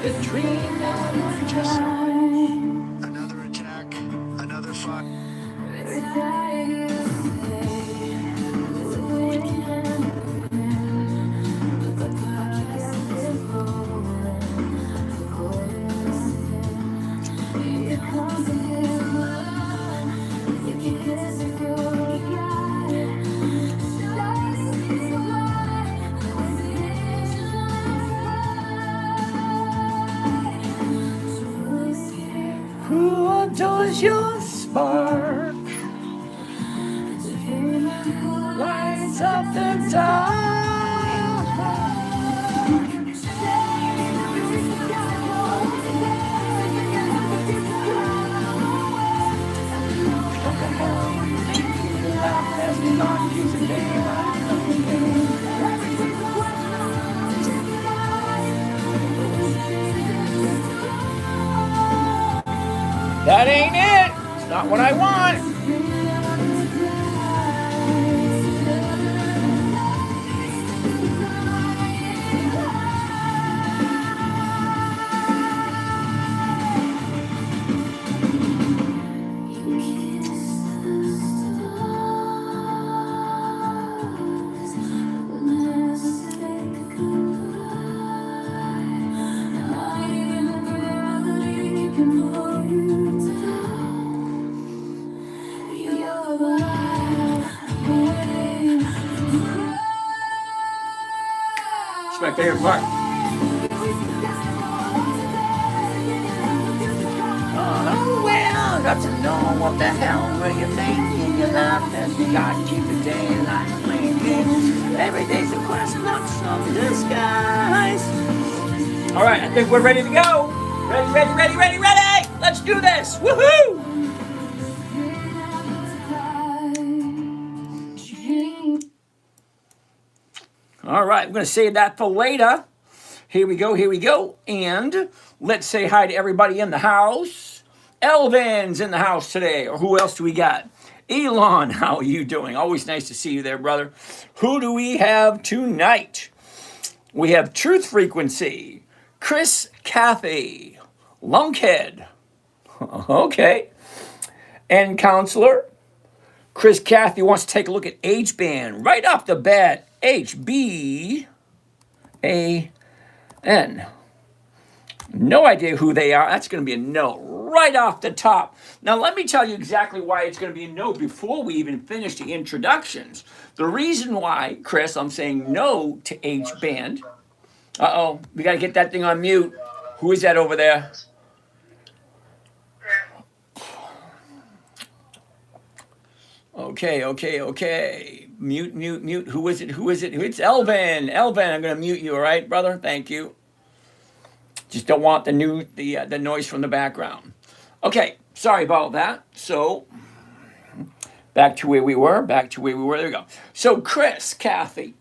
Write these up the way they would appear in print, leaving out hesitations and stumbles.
The dream never just Another attack, another fight. Who adores your spark? Lights up the dark. That ain't it. It's not what I want. It's my favorite part. Oh, well, got to know what the hell were you thinking? Your life as you got to keep the daylight blinking. Every day's a quest, not some disguise. All right, I think we're ready to go. Ready. Let's do this. Woohoo! All right, I'm going to save that for later. Here we go. And let's say hi to everybody in the house. Elvin's in the house today. Or who else do we got? Elon, how are you doing? Always nice to see you there, brother. Who do we have tonight? We have Truth Frequency, Chris Cathy, Lunkhead. Okay. And Counselor. Chris Cathy wants to take a look at H-band right off the bat. HBAN. No idea who they are. That's going to be a no right off the top. Now, let me tell you exactly why it's going to be a no before we even finish the introductions. The reason why, Chris, I'm saying no to H-band. Uh-oh, we got to get that thing on mute. Who is that over there? Okay. Mute. Who is it? It's Elvin. Elvin, I'm going to mute you, all right, brother? Thank you. Just don't want the noise from the background. Okay, sorry about that. So, back to where we were. There we go. So, Chris, Cathy,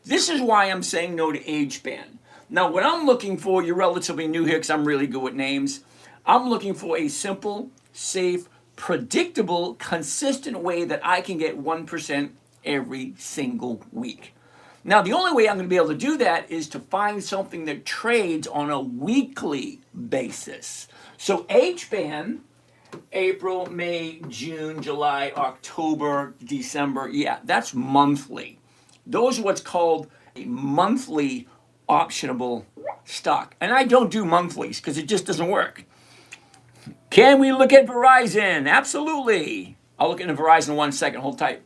this is why I'm saying no to H-band. Now, what I'm looking for, you're relatively new here because I'm really good with names. I'm looking for a simple, safe, predictable, consistent way that I can get 1% every single week. Now, the only way I'm going to be able to do that is to find something that trades on a weekly basis. So H-band, April, May, June, July, October, December, yeah, that's monthly. Those are what's called a monthly optionable stock. And I don't do monthlies because it just doesn't work. Can we look at Verizon? Absolutely. I'll look at Verizon in 1 second. Hold tight.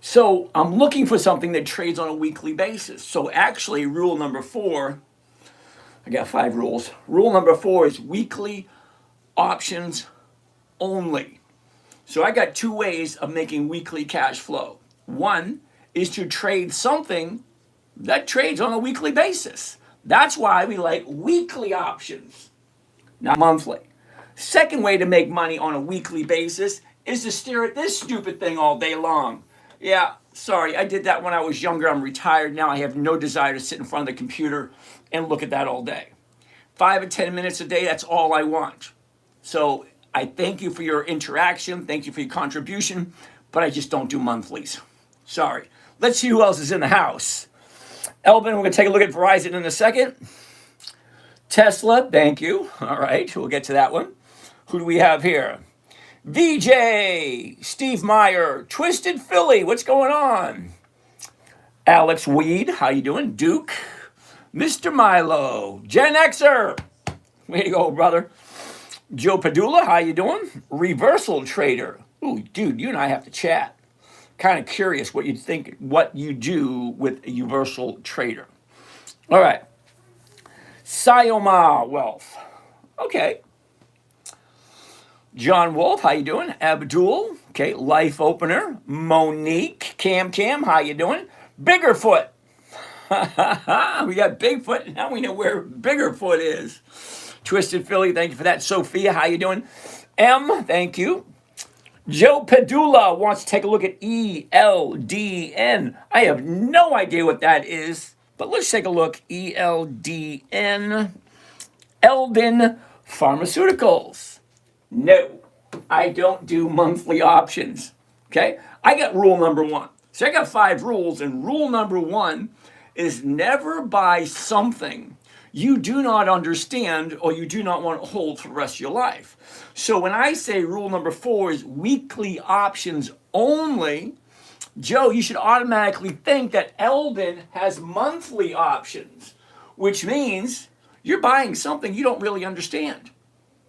So I'm looking for something that trades on a weekly basis. So actually, rule number 4, I got 5 rules. Rule number 4 is weekly options only. So I got 2 ways of making weekly cash flow. One is to trade something that trades on a weekly basis. That's why we like weekly options, not monthly. Second way to make money on a weekly basis is to stare at this stupid thing all day long. Yeah, sorry, I did that when I was younger. I'm retired now. I have no desire to sit in front of the computer and look at that all day. 5 or 10 minutes a day, that's all I want. So I thank you for your interaction. Thank you for your contribution, but I just don't do monthlies. Sorry. Let's see who else is in the house. Elvin, we're going to take a look at Verizon in a second. Tesla, thank you. All right, we'll get to that one. Who do we have here? VJ, Steve Meyer, Twisted Philly, what's going on? Alex Weed, how you doing? Duke, Mr. Milo, Gen Xer, way to go, brother. Joe Padula, how you doing? Reversal Trader. Ooh, dude, you and I have to chat. Kind of curious what you think, what you do with a Universal Trader. All right. Sayoma Wealth. Okay. John Wolf, how you doing? Abdul. Okay. Life Opener. Monique. Cam, how you doing? Biggerfoot. We got Bigfoot. Now we know where Biggerfoot is. Twisted Philly, thank you for that. Sophia, how you doing? M, thank you. Joe Padula wants to take a look at ELDN. I have no idea what that is, but let's take a look. ELDN. Eldon Pharmaceuticals. No, I don't do monthly options. Okay? I got rule number 1. So I got 5 rules, and rule number 1 is never buy something you do not understand or you do not want to hold for the rest of your life. So when I say rule number 4 is weekly options only, Joe, you should automatically think that Eldon has monthly options, which means you're buying something you don't really understand.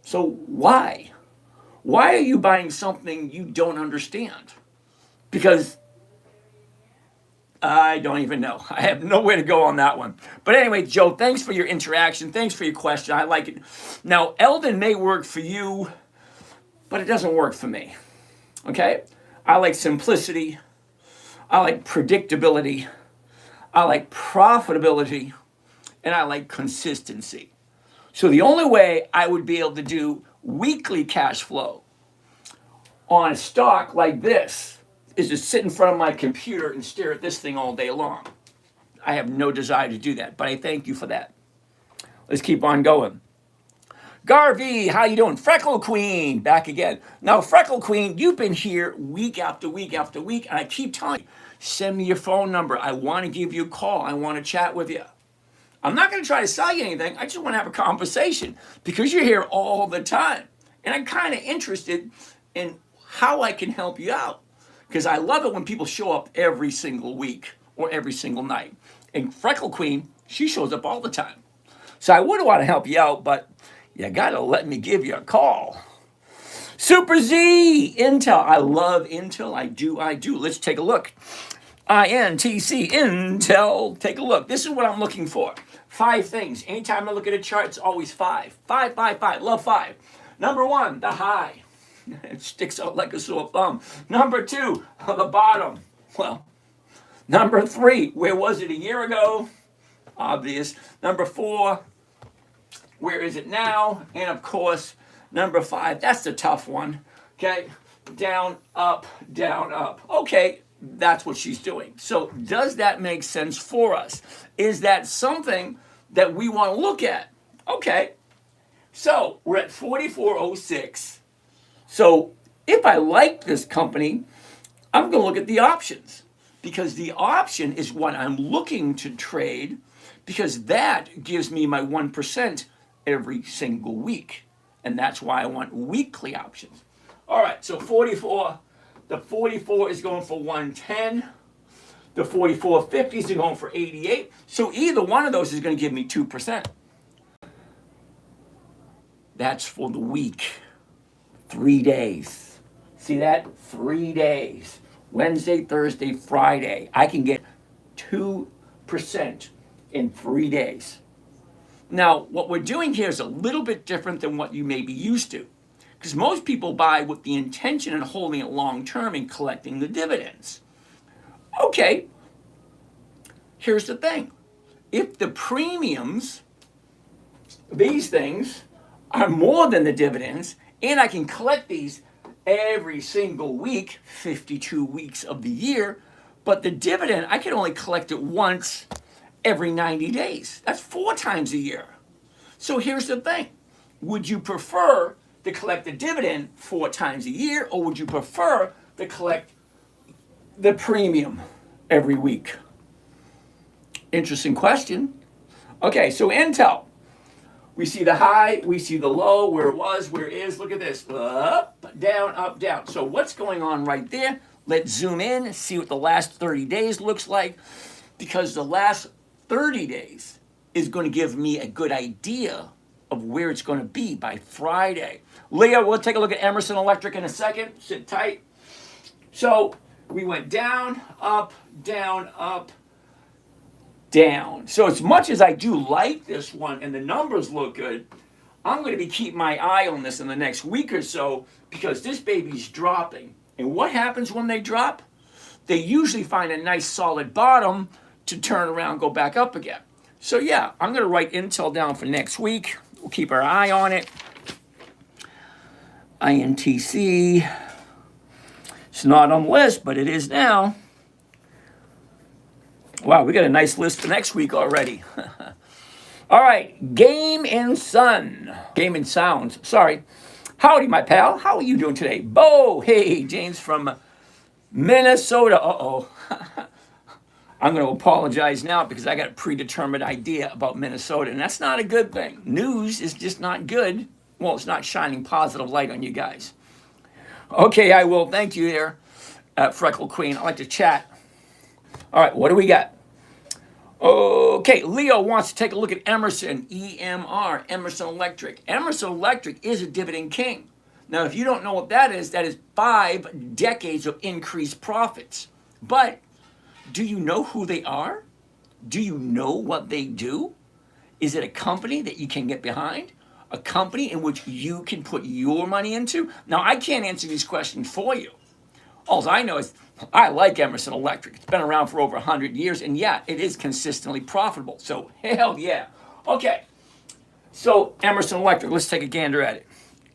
So why? Why are you buying something you don't understand? Because I don't even know. I have nowhere to go on that one. But anyway, Joe, thanks for your interaction. Thanks for your question. I like it. Now, Eldon may work for you, but it doesn't work for me. Okay? I like simplicity. I like predictability. I like profitability. And I like consistency. So the only way I would be able to do weekly cash flow on a stock like this is to sit in front of my computer and stare at this thing all day long. I have no desire to do that, but I thank you for that. Let's keep on going. Garvey, how you doing? Freckle Queen, back again. Now, Freckle Queen, you've been here week after week after week, and I keep telling you, send me your phone number. I want to give you a call. I want to chat with you. I'm not going to try to sell you anything. I just want to have a conversation because you're here all the time. And I'm kind of interested in how I can help you out. Because I love it when people show up every single week or every single night. And Freckle Queen, she shows up all the time. So I would want to help you out, but you got to let me give you a call. Super Z, Intel. I love Intel. I do. Let's take a look. INTC, Intel. Take a look. This is what I'm looking for. 5 things. Anytime I look at a chart, it's always 5. 5, 5, 5. Love 5. Number 1, the high. It sticks out like a sore thumb. Number 2, the bottom. Well, number 3, where was it a year ago? Obvious. Number 4, where is it now? And of course, number 5, that's the tough one. Okay, down, up, down, up. Okay, that's what she's doing. So does that make sense for us? Is that something that we want to look at? Okay, so we're at 44.06. So if I like this company, I'm going to look at the options because the option is what I'm looking to trade because that gives me my 1% every single week. And that's why I want weekly options. All right, so 44, the 44 is going for 110. The 44.50s are going for 88. So either one of those is going to give me 2%. That's for the week. 3 days. See that? 3 days. Wednesday, Thursday, Friday. I can get 2% in 3 days. Now, what we're doing here is a little bit different than what you may be used to. Because most people buy with the intention of holding it long term and collecting the dividends. Okay. Here's the thing. If the premiums, these things, are more than the dividends, and I can collect these every single week, 52 weeks of the year, but the dividend, I can only collect it once every 90 days. That's 4 times a year. So here's the thing. Would you prefer to collect the dividend 4 times a year, or would you prefer to collect the premium every week? Interesting question. Okay, so Intel. We see the high, we see the low, where it was, where it is. Look at this. Up, down, up, down. So what's going on right there? Let's zoom in, see what the last 30 days looks like, because the last 30 days is going to give me a good idea of where it's going to be by Friday. Leah, we'll take a look at Emerson Electric in a second. Sit tight. So we went down, up, down, up, down. So as much as I do like this one and the numbers look good, I'm going to be keeping my eye on this in the next week or so because this baby's dropping. And what happens when they drop? They usually find a nice solid bottom to turn around, go back up again. So yeah, I'm going to write Intel down for next week. We'll keep our eye on it. INTC. It's not on the list, but it is now. Wow, we got a nice list for next week already. All right, Game and Sun. Game and Sounds, sorry. Howdy, my pal. How are you doing today? Bo, hey, James from Minnesota. Uh-oh. I'm going to apologize now because I got a predetermined idea about Minnesota, and that's not a good thing. News is just not good. Well, it's not shining positive light on you guys. Okay, I will. Thank you there, Freckle Queen. I like to chat. All right, what do we got? Okay, Leo wants to take a look at Emerson, EMR, Emerson Electric. Emerson Electric is a dividend king. Now, if you don't know what that is 5 decades of increased profits. But do you know who they are? Do you know what they do? Is it a company that you can get behind? A company in which you can put your money into? Now, I can't answer these questions for you. All I know is I like Emerson Electric. It's been around for over 100 years, and yeah, it is consistently profitable. So, hell yeah. Okay, so Emerson Electric, let's take a gander at it.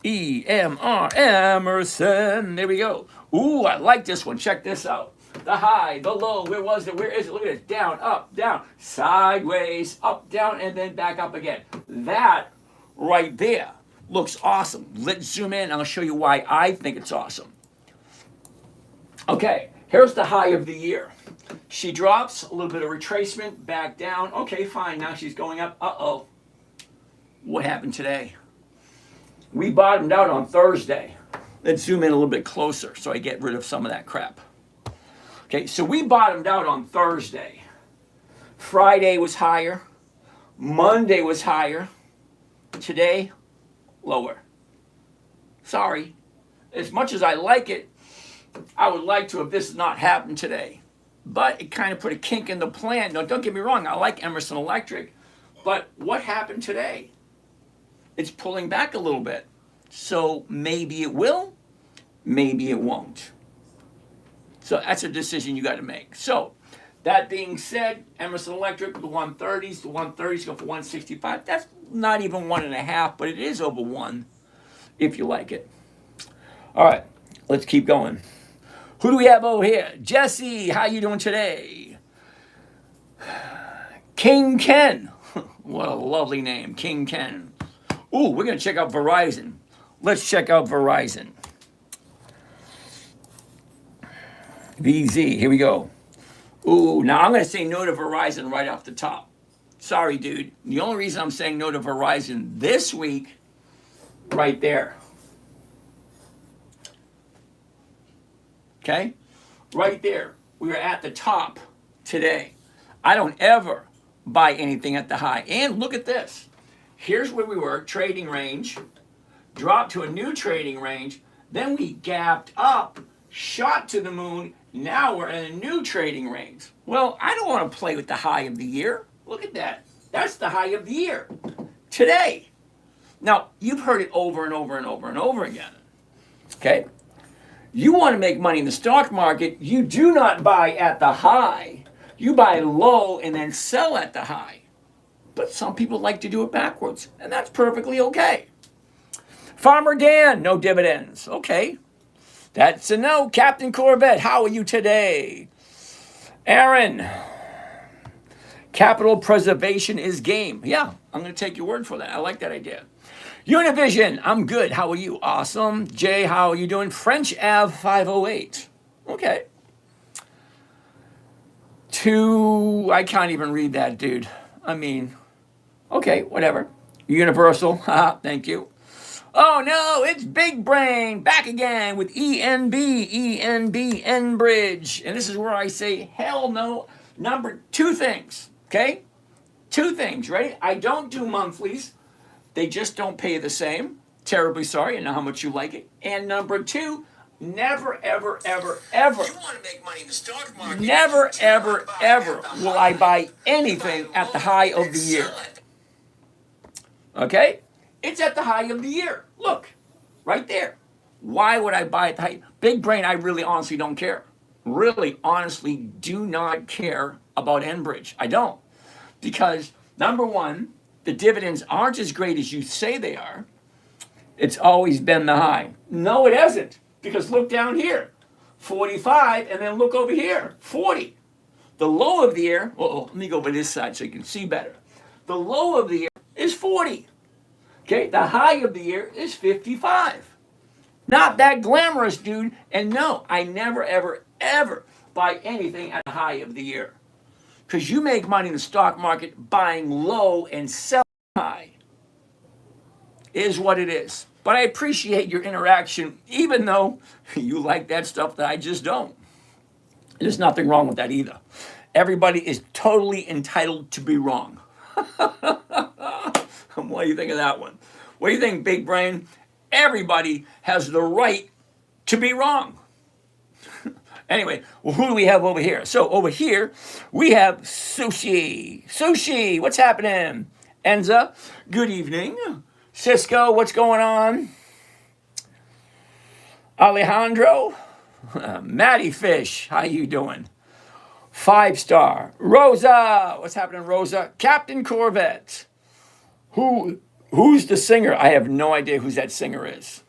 EMR, Emerson, there we go. Ooh, I like this one. Check this out. The high, the low, where was it? Where is it? Look at it. Down, up, down, sideways, up, down, and then back up again. That right there looks awesome. Let's zoom in. I'll show you why I think it's awesome. Okay, here's the high of the year. She drops, a little bit of retracement, back down. Okay, fine, now she's going up. Uh-oh. What happened today? We bottomed out on Thursday. Let's zoom in a little bit closer so I get rid of some of that crap. Okay, so we bottomed out on Thursday. Friday was higher. Monday was higher. Today, lower. Sorry. As much as I like it, I would like to have this not happened today. But it kind of put a kink in the plan. No, don't get me wrong, I like Emerson Electric. But what happened today? It's pulling back a little bit. So maybe it will, maybe it won't. So that's a decision you got to make. So that being said, Emerson Electric, the 130s go for 165. That's not even 1.5, but it is over 1 if you like it. All right, let's keep going. Who do we have over here? Jesse, how you doing today? King Ken. What a lovely name, King Ken. Ooh, we're going to check out Verizon. Let's check out Verizon. VZ, here we go. Ooh, now I'm going to say no to Verizon right off the top. Sorry, dude. The only reason I'm saying no to Verizon this week, right there. Okay? Right there. We were at the top today. I don't ever buy anything at the high. And look at this. Here's where we were, trading range, dropped to a new trading range, then we gapped up, shot to the moon, now we're in a new trading range. Well, I don't want to play with the high of the year. Look at that. That's the high of the year. Today. Now, you've heard it over and over and over and over again. Okay? You want to make money in the stock market, you do not buy at the high. You buy low and then sell at the high. But some people like to do it backwards, and that's perfectly okay. Farmer Dan, no dividends. Okay. That's a no. Captain Corvette, how are you today? Aaron, capital preservation is game. Yeah, I'm going to take your word for that. I like that idea. Univision, I'm good. How are you? Awesome. Jay, how are you doing? French Ave 508. Okay. I can't even read that, dude. I mean, okay, whatever. Universal. Haha, thank you. Oh no, it's Big Brain back again with ENB, Enbridge. And this is where I say, hell no. Number two things, okay? Two things, ready? I don't do monthlies. They just don't pay the same. Terribly sorry. I know how much you like it. And number two, never, ever, ever, ever, You want to make money in the stock market? never, you wanna ever, buy ever at the will high I buy and anything buy at the low high of and the year. sell it. Okay? It's at the high of the year. Look, right there. Why would I buy at the high? Big Brain, I really honestly don't care. Really honestly do not care about Enbridge. I don't. Because number one, the dividends aren't as great as you say they are. It's always been the high. No, it hasn't. Because look down here, 45, and then look over here, 40. The low of the year, let me go over this side so you can see better. The low of the year is 40. Okay, the high of the year is 55. Not that glamorous, dude. And no, I never, ever, ever buy anything at the high of the year. Because you make money in the stock market buying low and selling high. Is what it is. But I appreciate your interaction, even though you like that stuff that I just don't. There's nothing wrong with that either. Everybody is totally entitled to be wrong. What do you think of that one? What do you think, Big Brain? Everybody has the right to be wrong. Anyway, well, who do we have over here? So over here, we have Sushi. Sushi, what's happening? Enza, good evening. Cisco, what's going on? Alejandro, Matty Fish, how you doing? 5-star. Rosa, what's happening, Rosa? Captain Corvette. Who's the singer? I have no idea who that singer is.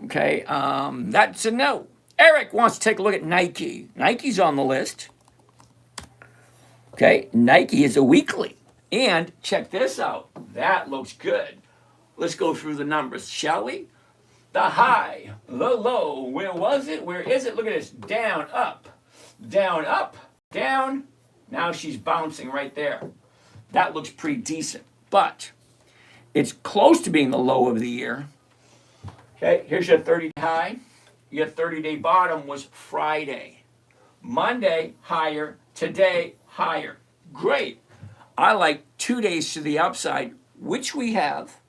Okay, that's a no. Eric wants to take a look at Nike. Nike's on the list. Okay, Nike is a weekly. And check this out. That looks good. Let's go through the numbers, shall we? The high, the low, where was it? Where is it? Look at this. Down, up, down, up, down. Now she's bouncing right there. That looks pretty decent. But it's close to being the low of the year. Okay, here's your 30 high. Your 30-day bottom was Friday. Monday, higher. Today, higher. Great. I like 2 days to the upside, which we have.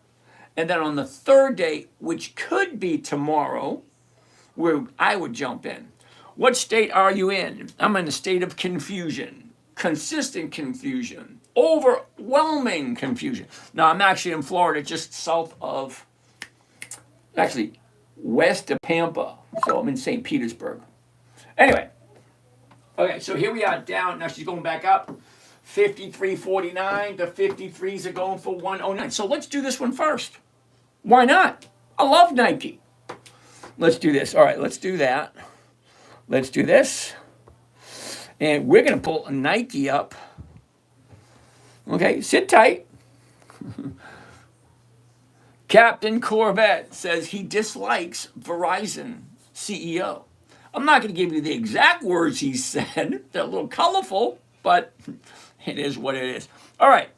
And then on the third day, which could be tomorrow, where I would jump in. What state are you in? I'm in a state of confusion. Consistent confusion. Overwhelming confusion. Now, I'm actually in Florida, just south of, actually, west of Pampa. So I'm in St. Petersburg. Anyway. Okay, so here we are down. Now she's going back up. 53.49. The 53s are going for 109. So let's do this one first. Why not? I love Nike. Let's do this. All right, let's do that. Let's do this. And we're going to pull a Nike up. Okay, sit tight. Captain Corvette says he dislikes Verizon CEO. I'm not going to give you the exact words he said. They're a little colorful, but it is what it is. All right,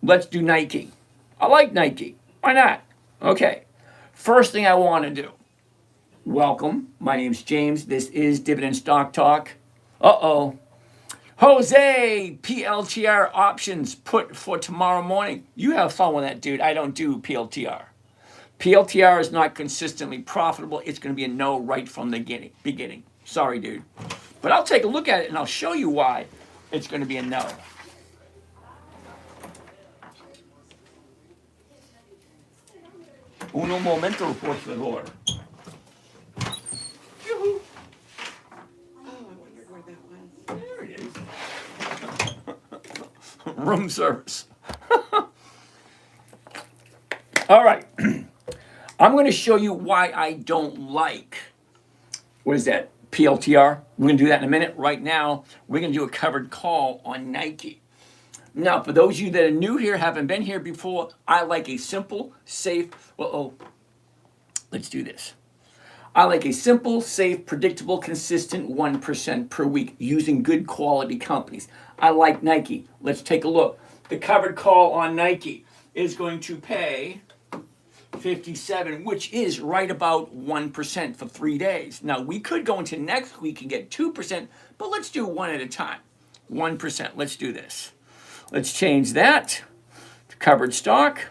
let's do Nike. I like Nike. Why not? Okay, first thing I want to do. Welcome. My name's James. This is Dividend Stock Talk. Uh-oh. Jose, PLTR options put for tomorrow morning. You have fun with that, dude. I don't do PLTR. PLTR is not consistently profitable. It's going to be a no right from the beginning. Sorry, dude. But I'll take a look at it and I'll show you why it's going to be a no. Uno momento, por favor. Yoo-hoo. Oh, I wondered where that was. There it is. Room service. All right. I'm going to show you why I don't like, what is that, PLTR? We're going to do that in a minute. Right now, we're going to do a covered call on Nike. Now, for those of you that are new here, haven't been here before, I like a simple, safe, let's do this. I like a simple, safe, predictable, consistent 1% per week using good quality companies. I like Nike. Let's take a look. The covered call on Nike is going to pay 57, which is right about 1% for 3 days. Now, we could go into next week and get 2%, but let's do one at a time. 1%. Let's do this. Let's change that to covered stock.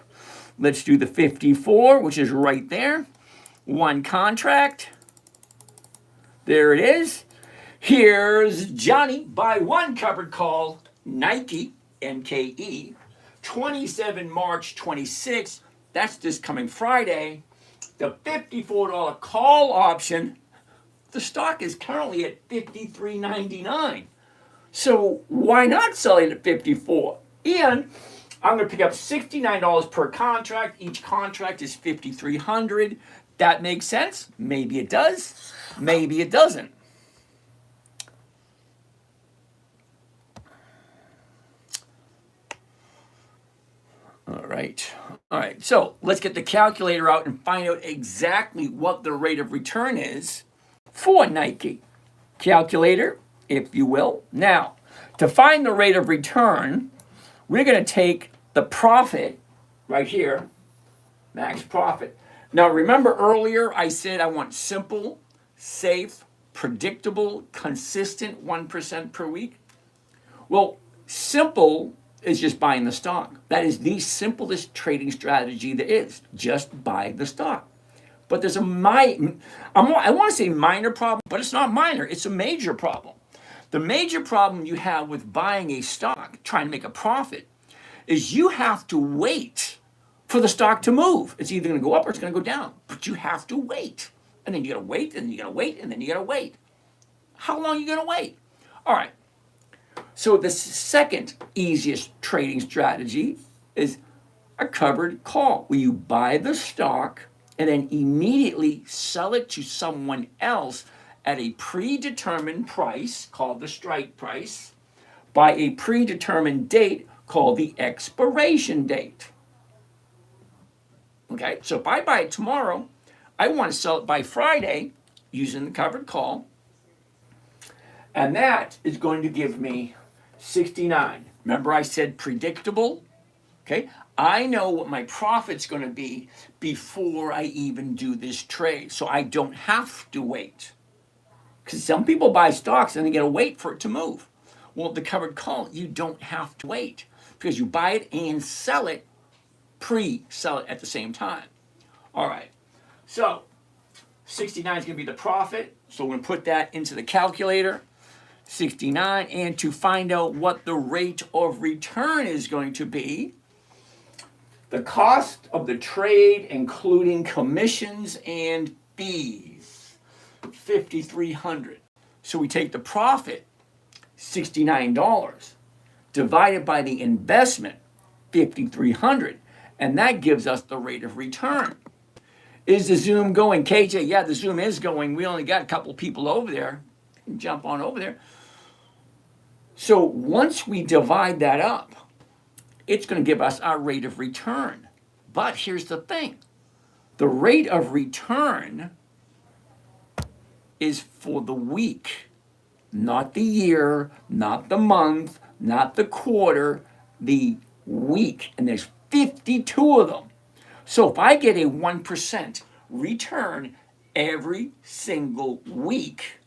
Let's do the 54, which is right there. One contract. There it is. Here's Johnny. Buy one covered call. Nike, NKE. 27 March 26. That's this coming Friday. The $54 call option. The stock is currently at $53.99. So why not sell it at 54? And I'm going to pick up $69 per contract. Each contract is $5,300. That makes sense. Maybe it does. Maybe it doesn't. All right. All right. So let's get the calculator out and find out exactly what the rate of return is for Nike. Calculator, if you will. Now, to find the rate of return, we're going to take the profit right here, max profit. Now, remember earlier I said I want simple, safe, predictable, consistent 1% per week? Well, simple is just buying the stock. That is the simplest trading strategy there is. Just buy the stock. But there's I want to say minor problem, but it's not minor. It's a major problem. The major problem you have with buying a stock, trying to make a profit, is you have to wait for the stock to move. It's either going to go up or it's going to go down. But you have to wait. And then you got to wait, and then you got to wait, and then you got to wait. How long are you going to wait? All right. So the second easiest trading strategy is a covered call, where you buy the stock and then immediately sell it to someone else at a predetermined price called the strike price by a predetermined date called the expiration date. Okay, so if I buy it tomorrow, I want to sell it by Friday using the covered call, and that is going to give me 69. Remember I said predictable? Okay, I know what my profit's going to be before I even do this trade, so I don't have to wait. Because some people buy stocks and they got to wait for it to move. Well, the covered call, you don't have to wait because you buy it and sell it, pre-sell it at the same time. All right, so 69 is going to be the profit, so we're going to put that into the calculator. 69, and to find out what the rate of return is going to be, the cost of the trade, including commissions and fees, $5,300. So we take the profit, $69, divided by the investment, $5,300, and that gives us the rate of return. Is the Zoom going? KJ, yeah, the Zoom is going. We only got a couple people over there. You can jump on over there. So once we divide that up, it's going to give us our rate of return. But here's the thing. The rate of return is for the week, not the year, not the month, not the quarter, the week. And there's 52 of them. So if I get a 1% return every single week,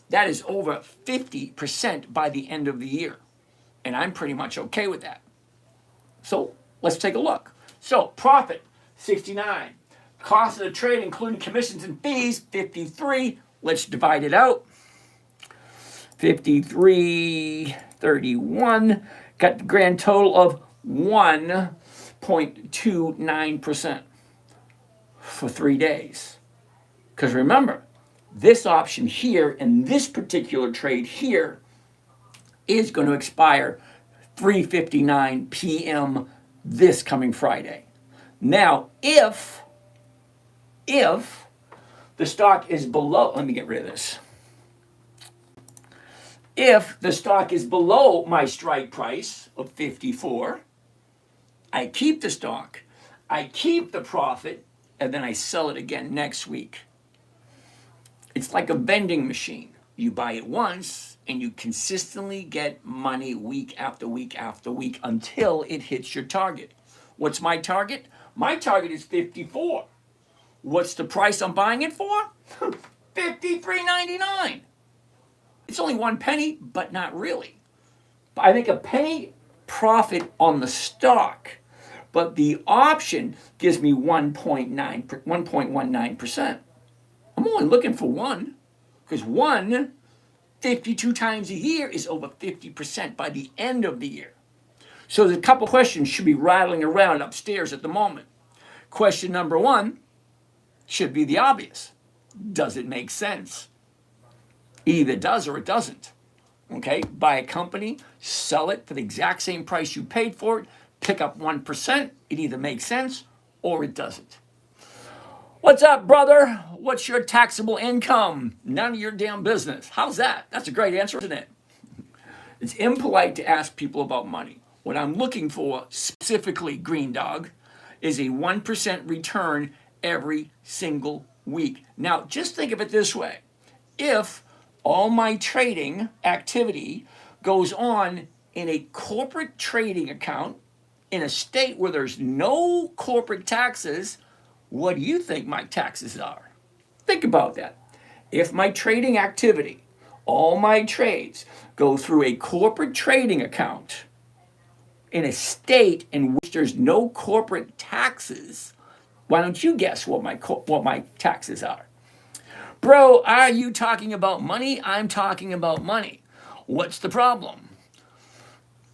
that is over 50% by the end of the year. And I'm pretty much okay with that. So let's take a look. So profit, 69. Cost of the trade, including commissions and fees, 53. Let's divide it out. 53.31. Got the grand total of 1.29% for 3 days. Because remember, this option here in this particular trade here is going to expire 3:59 p.m. this coming Friday. Now, if the stock is below, let me get rid of this. If the stock is below my strike price of 54, I keep the stock, I keep the profit, and then I sell it again next week. It's like a vending machine. You buy it once and you consistently get money week after week after week until it hits your target. What's my target? My target is 54. What's the price I'm buying it for? 53.99. It's only 1 penny, but not really. I make a penny profit on the stock, but the option gives me 1.19%. I'm only looking for one, because 52 times a year is over 50% by the end of the year. So there's a couple questions should be rattling around upstairs at the moment. Question number one should be the obvious. Does it make sense? Either it does or it doesn't. Okay, buy a company, sell it for the exact same price you paid for it, pick up 1%, it either makes sense or it doesn't. What's up, brother? What's your taxable income? None of your damn business. How's that? That's a great answer, isn't it? It's impolite to ask people about money. What I'm looking for, specifically, Green Dog, is a 1% return every single week. Now, just think of it this way. If all my trading activity goes on in a corporate trading account in a state where there's no corporate taxes, what do you think my taxes are? Think about that. If my trading activity, all my trades, go through a corporate trading account in a state in which there's no corporate taxes, why don't you guess what my taxes are? Bro, are you talking about money? I'm talking about money. What's the problem?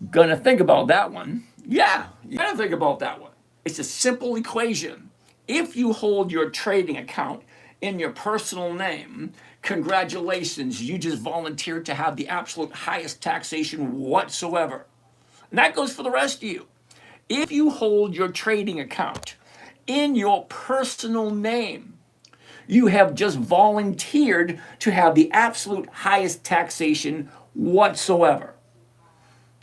Gonna think about that one. Yeah, you gotta think about that one. It's a simple equation. If you hold your trading account in your personal name, congratulations, you just volunteered to have the absolute highest taxation whatsoever. And that goes for the rest of you. If you hold your trading account in your personal name, you have just volunteered to have the absolute highest taxation whatsoever.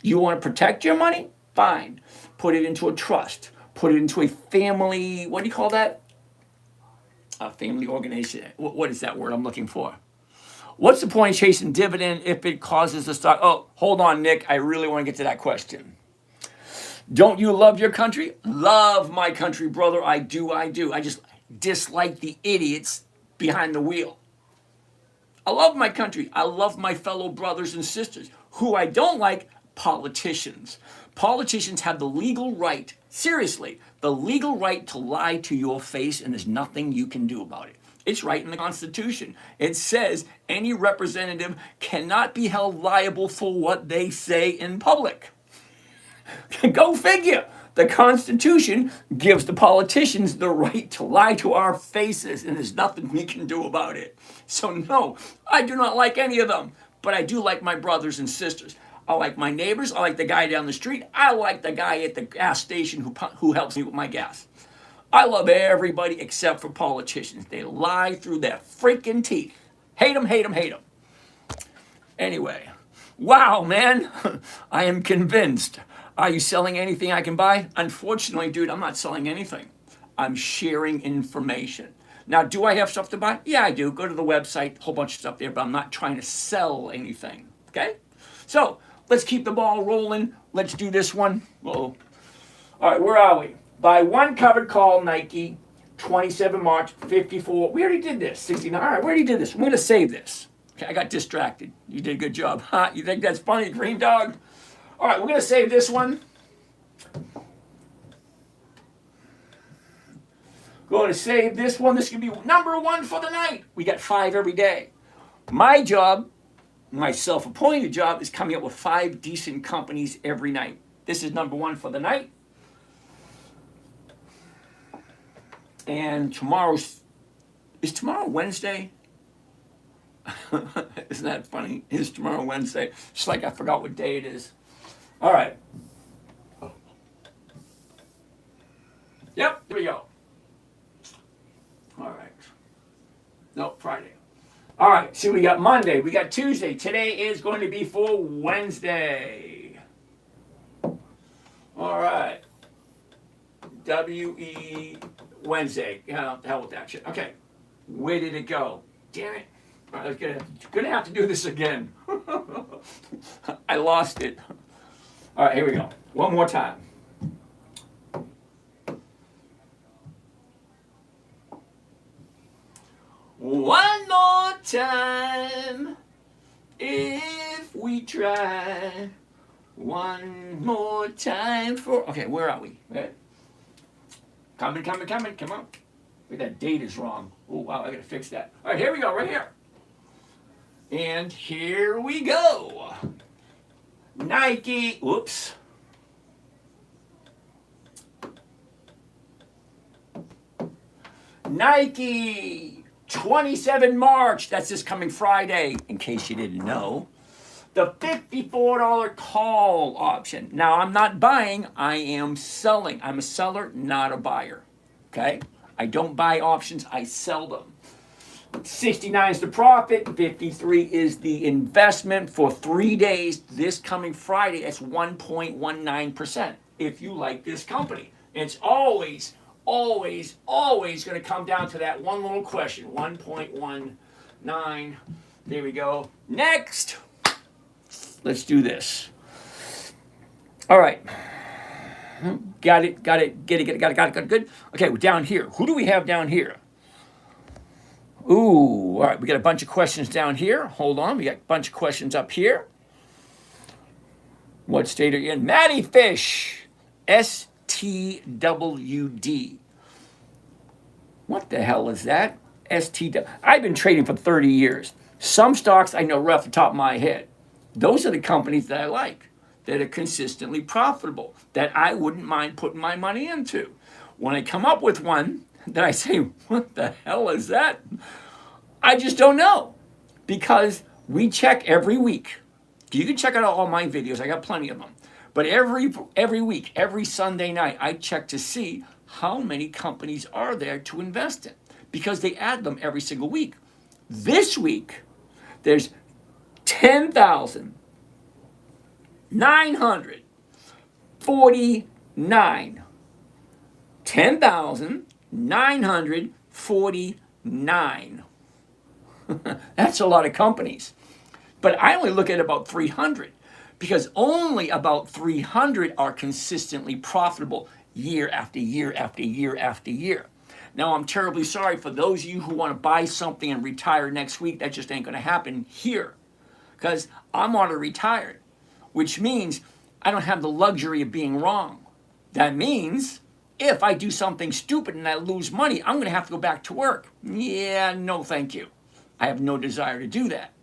You want to protect your money? Fine. Put it into a trust. Put it into a family, what do you call that? A family organization. What is that word I'm looking for? What's the point of chasing dividend if it causes the stock? Oh, hold on, Nick. I really want to get to that question. Don't you love your country? Love my country, brother. I do. I just dislike the idiots behind the wheel. I love my country. I love my fellow brothers and sisters. Who I don't like, politicians. Politicians have the legal right, seriously, the legal right to lie to your face, and there's nothing you can do about it. It's right in the Constitution. It says any representative cannot be held liable for what they say in public. Go figure. The Constitution gives the politicians the right to lie to our faces, and there's nothing we can do about it. So no, I do not like any of them, but I do like my brothers and sisters. I like my neighbors. I like the guy down the street. I like the guy at the gas station who helps me with my gas. I love everybody except for politicians. They lie through their freaking teeth. Hate them, hate them, hate them. Anyway, wow, man, I am convinced. Are you selling anything I can buy? Unfortunately, dude, I'm not selling anything. I'm sharing information. Now, do I have stuff to buy? Yeah, I do. Go to the website, a whole bunch of stuff there, but I'm not trying to sell anything, okay? So, let's keep the ball rolling. Let's do this one. Uh-oh. All right, where are we? Buy one covered call, Nike, 27 March, 54. We already did this, 69. All right, we already did this. I'm going to save this. Okay, I got distracted. You did a good job. Huh? You think that's funny, Green Dog? All right, we're going to save this one. Going to save this one. This is going to be number one for the night. We got 5 every day. My job, my self-appointed job, is coming up with 5 decent companies every night. This is number one for the night. And is tomorrow Wednesday? Isn't that funny? Is tomorrow Wednesday? It's like I forgot what day it is. All right. Yep, here we go. All right. No, Friday. All right, so we got Monday, we got Tuesday. Today is going to be for Wednesday. All right. W-E Wednesday. Yeah, the hell with that shit. Okay. Where did it go? Damn it. All right, gonna have to do this again. I lost it. All right, here we go. One more time. One more time, if we try. One more time for. Okay, where are we? Okay. Coming, come on. Wait, that date is wrong. Oh, wow, I gotta fix that. All right, here we go, right here. And here we go. Nike, whoops. Nike, 27 March, that's this coming Friday, in case you didn't know. The $54 call option. Now, I'm not buying, I am selling. I'm a seller, not a buyer. Okay? I don't buy options, I sell them. 69 is the profit, 53 is the investment for 3 days. This coming Friday, that's 1.19%. If you like this company, it's always going to come down to that one little question. 1.19. There we go. Next. Let's do this. All right. Got it. Good. Okay, we're down here. Who do we have down here? Ooh, all right. We got a bunch of questions down here. Hold on. We got a bunch of questions up here. What state are you in? Matty Fish. STWD. What the hell is that? STW. I've been trading for 30 years. Some stocks I know right off the top of my head. Those are the companies that I like, that are consistently profitable, that I wouldn't mind putting my money into. When I come up with one that I say, what the hell is that? I just don't know, because we check every week. You can check out all my videos. I got plenty of them. But every week, every Sunday night, I check to see how many companies are there to invest in, because they add them every single week. This week, there's 10,949. 10,949. That's a lot of companies. But I only look at about 300, because only about 300 are consistently profitable year after year after year after year. Now, I'm terribly sorry for those of you who want to buy something and retire next week. That just ain't going to happen here, because I'm already retired, which means I don't have the luxury of being wrong. That means if I do something stupid and I lose money, I'm going to have to go back to work. Yeah, no thank you. I have no desire to do that.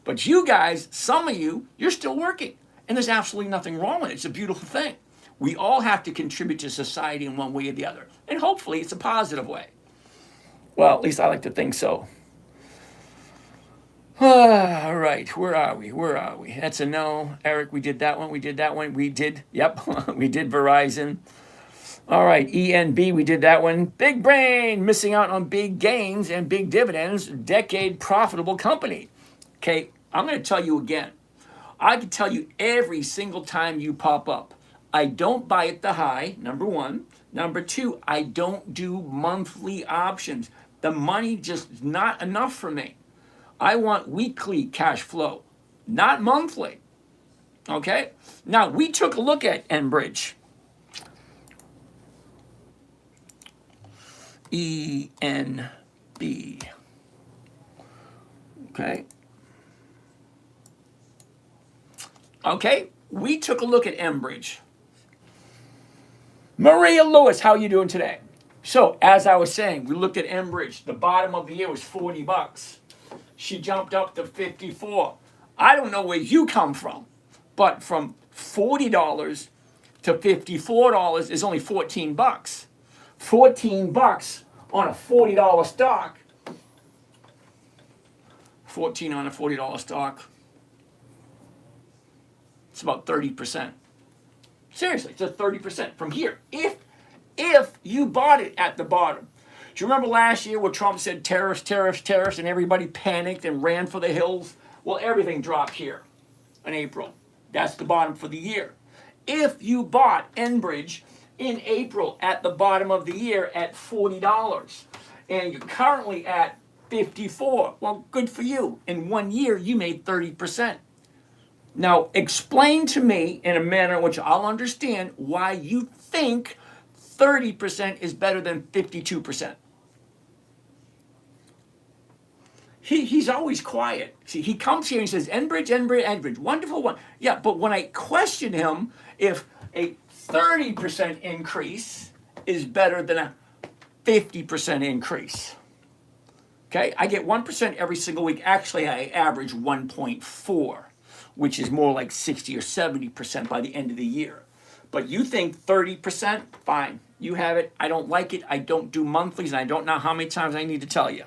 But you guys, some of you, you're still working, and there's absolutely nothing wrong with it. It's a beautiful thing. We all have to contribute to society in one way or the other, and hopefully it's a positive way. Well, at least I like to think so. All right, where are we? That's a no. Eric, we did that one. We did, yep, we did Verizon. All right, ENB, we did that one. Big brain, missing out on big gains and big dividends, decade profitable company. Okay, I'm going to tell you again. I can tell you every single time you pop up. I don't buy at the high, number one. Number two, I don't do monthly options. The money just is not enough for me. I want weekly cash flow, not monthly. Okay? Now, we took a look at Enbridge. ENB. Okay? Okay, we took a look at Enbridge. Maria Lewis, how are you doing today? So, as I was saying, we looked at Enbridge. The bottom of the year was $40. She jumped up to 54. I don't know where you come from, but from $40 to $54 is only 14 bucks. 14 bucks on a $40 stock. 14 on a $40 stock. It's about 30%. Seriously, it's a 30% from here. If you bought it at the bottom. Do you remember last year where Trump said tariffs, and everybody panicked and ran for the hills? Well, everything dropped here in April. That's the bottom for the year. If you bought Enbridge in April at the bottom of the year at $40, and you're currently at 54, well, good for you. In 1 year, you made 30%. Now, explain to me in a manner in which I'll understand why you think 30% is better than 52%. He's always quiet. See, he comes here and says, Enbridge, Enbridge, Enbridge, wonderful one. Yeah, but when I question him if a 30% increase is better than a 50% increase. Okay, I get 1% every single week. Actually, I average 1.4, which is more like 60 or 70% by the end of the year. But you think 30%? Fine, you have it. I don't like it. I don't do monthlies, and I don't know how many times I need to tell you.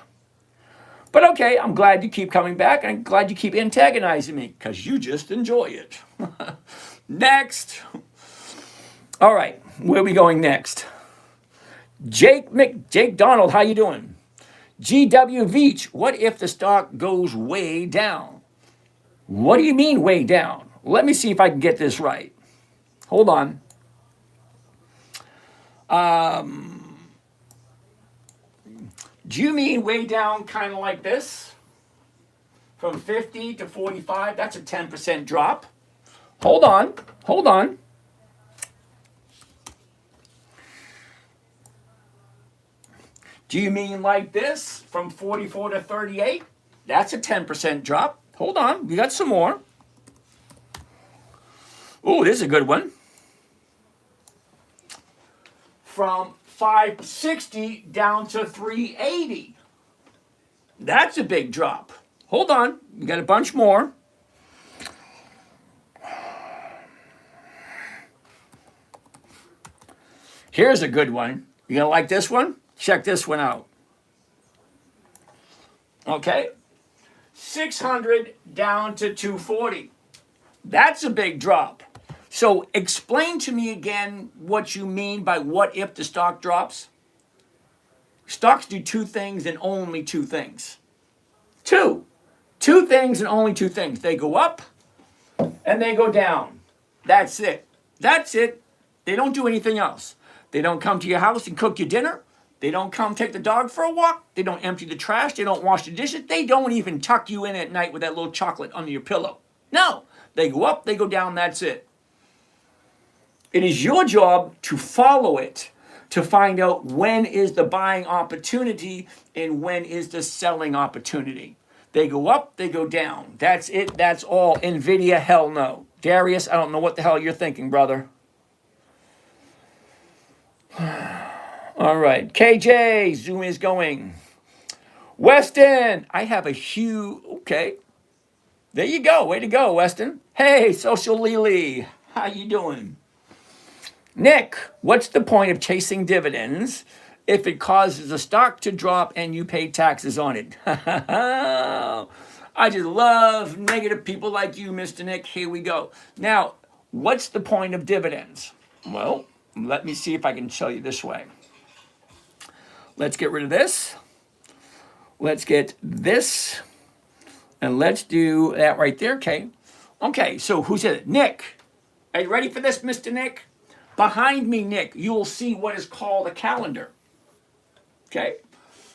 But okay, I'm glad you keep coming back, and I'm glad you keep antagonizing me, because you just enjoy it. Next. All right, where are we going next? Jake Donald, how you doing? GW Veach, what if the stock goes way down? What do you mean way down? Let me see if I can get this right. Hold on. Do you mean way down kind of like this? From 50 to 45, that's a 10% drop. Hold on. Do you mean like this, from 44 to 38? That's a 10% drop. Hold on, we got some more. Oh, this is a good one. From 560 down to 380. That's a big drop. Hold on, we got a bunch more. Here's a good one. You gonna like this one? Check this one out. Okay, 600 down to 240. That's a big drop. So explain to me again what you mean by what if the stock drops. Stocks do two things and only two things. Two things and only two things. They go up and they go down. That's it. They don't do anything else. They don't come to your house and cook your dinner. They don't come take the dog for a walk. They don't empty the trash. They don't wash the dishes. They don't even tuck you in at night with that little chocolate under your pillow. No, they go up, they go down, that's it. It is your job to follow it, to find out when is the buying opportunity and when is the selling opportunity. They go up, they go down. That's it, that's all. Nvidia, hell no. Darius, I don't know what the hell you're thinking, brother. All right, KJ, Zoom is going. Weston, I have a huge, okay. There you go, way to go, Weston. Hey, Social Lily, how you doing? Nick, what's the point of chasing dividends if it causes the stock to drop and you pay taxes on it? I just love negative people like you, Mr. Nick. Here we go. Now, what's the point of dividends? Well, let me see if I can show you this way. Let's get rid of this. Let's get this. And let's do that right there, okay? Okay, so who said it? Nick. Are you ready for this, Mr. Nick? Behind me, Nick, you will see what is called a calendar. Okay?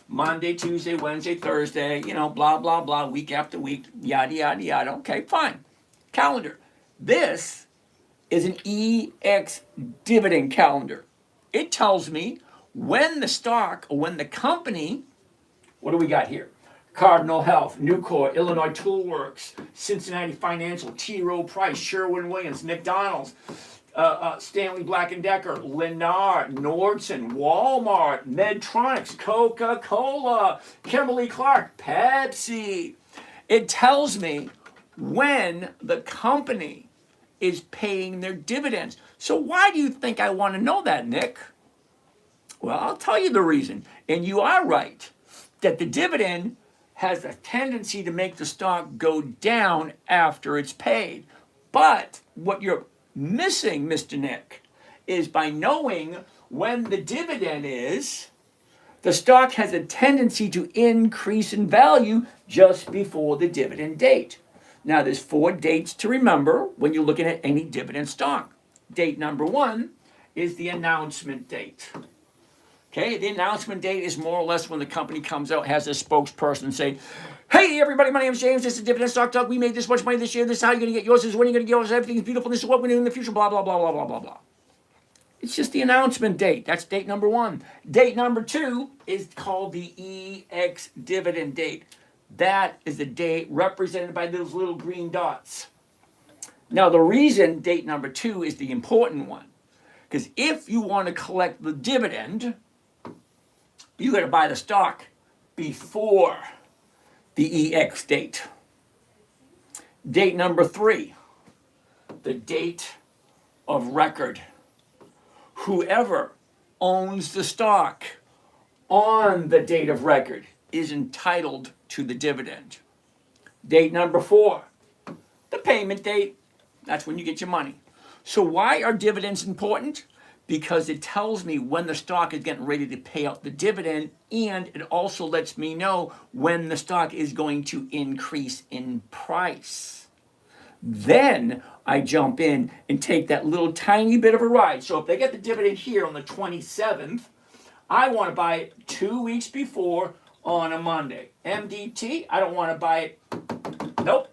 Monday, Tuesday, Wednesday, Thursday, blah, blah, blah, week after week, yada, yada, yada. Okay, fine. Calendar. This is an EX dividend calendar. It tells me when the stock or when the company, what do we got here? Cardinal Health, Nucor, Illinois Toolworks, Cincinnati Financial, T. Rowe Price, Sherwin-Williams, McDonald's, Stanley Black & Decker, Lennar, Nordson, Walmart, Medtronic, Coca-Cola, Kimberly-Clark, Pepsi. It tells me when the company is paying their dividends. So why do you think I want to know that, Nick? Well, I'll tell you the reason. And you are right, that the dividend has a tendency to make the stock go down after it's paid. But what you're missing, Mr. Nick, is by knowing when the dividend is, the stock has a tendency to increase in value just before the dividend date. Now, there's 4 dates to remember when you're looking at any dividend stock. Date number 1 is the announcement date. Okay, the announcement date is more or less when the company comes out, has a spokesperson say, hey, everybody, my name is James. This is a dividend stock talk. We made this much money this year. This is how you're going to get yours. This is when you're going to get yours. Everything's beautiful. This is what we're doing in the future. Blah, blah, blah, blah, blah, blah, blah. It's just the announcement date. That's date number 1. Date number 2 is called the EX dividend date. That is the date represented by those little green dots. Now, the reason date number 2 is the important one, because if you want to collect the dividend, you got to buy the stock before the EX date. Date number 3, the date of record. Whoever owns the stock on the date of record is entitled to the dividend. Date number 4, the payment date. That's when you get your money. So why are dividends important? Because it tells me when the stock is getting ready to pay out the dividend, and it also lets me know when the stock is going to increase in price. Then I jump in and take that little tiny bit of a ride. So if they get the dividend here on the 27th, I want to buy it 2 weeks before on a Monday. MDT, I don't want to buy it. Nope.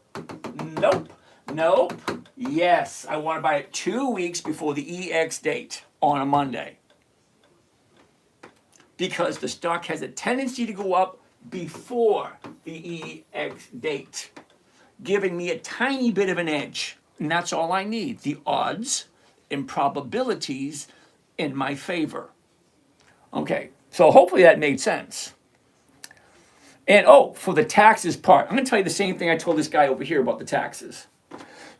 Nope. Nope. Yes, I want to buy it 2 weeks before the EX date on a Monday. Because the stock has a tendency to go up before the EX date, giving me a tiny bit of an edge. And that's all I need. The odds and probabilities in my favor. Okay, so hopefully that made sense. And for the taxes part, I'm going to tell you the same thing I told this guy over here about the taxes.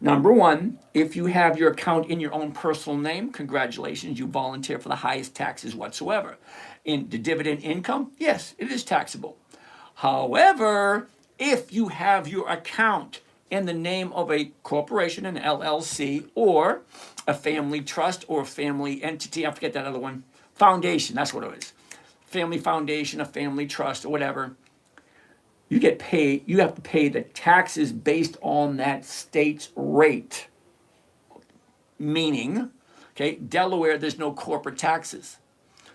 Number 1, if you have your account in your own personal name, congratulations, you volunteer for the highest taxes whatsoever. In the dividend income, yes, it is taxable. However, if you have your account in the name of a corporation, an LLC, or a family trust or family entity, I forget that other one, foundation, that's what it is. Family foundation, a family trust, or whatever. You get paid, you have to pay the taxes based on that state's rate. Meaning, okay, Delaware, there's no corporate taxes.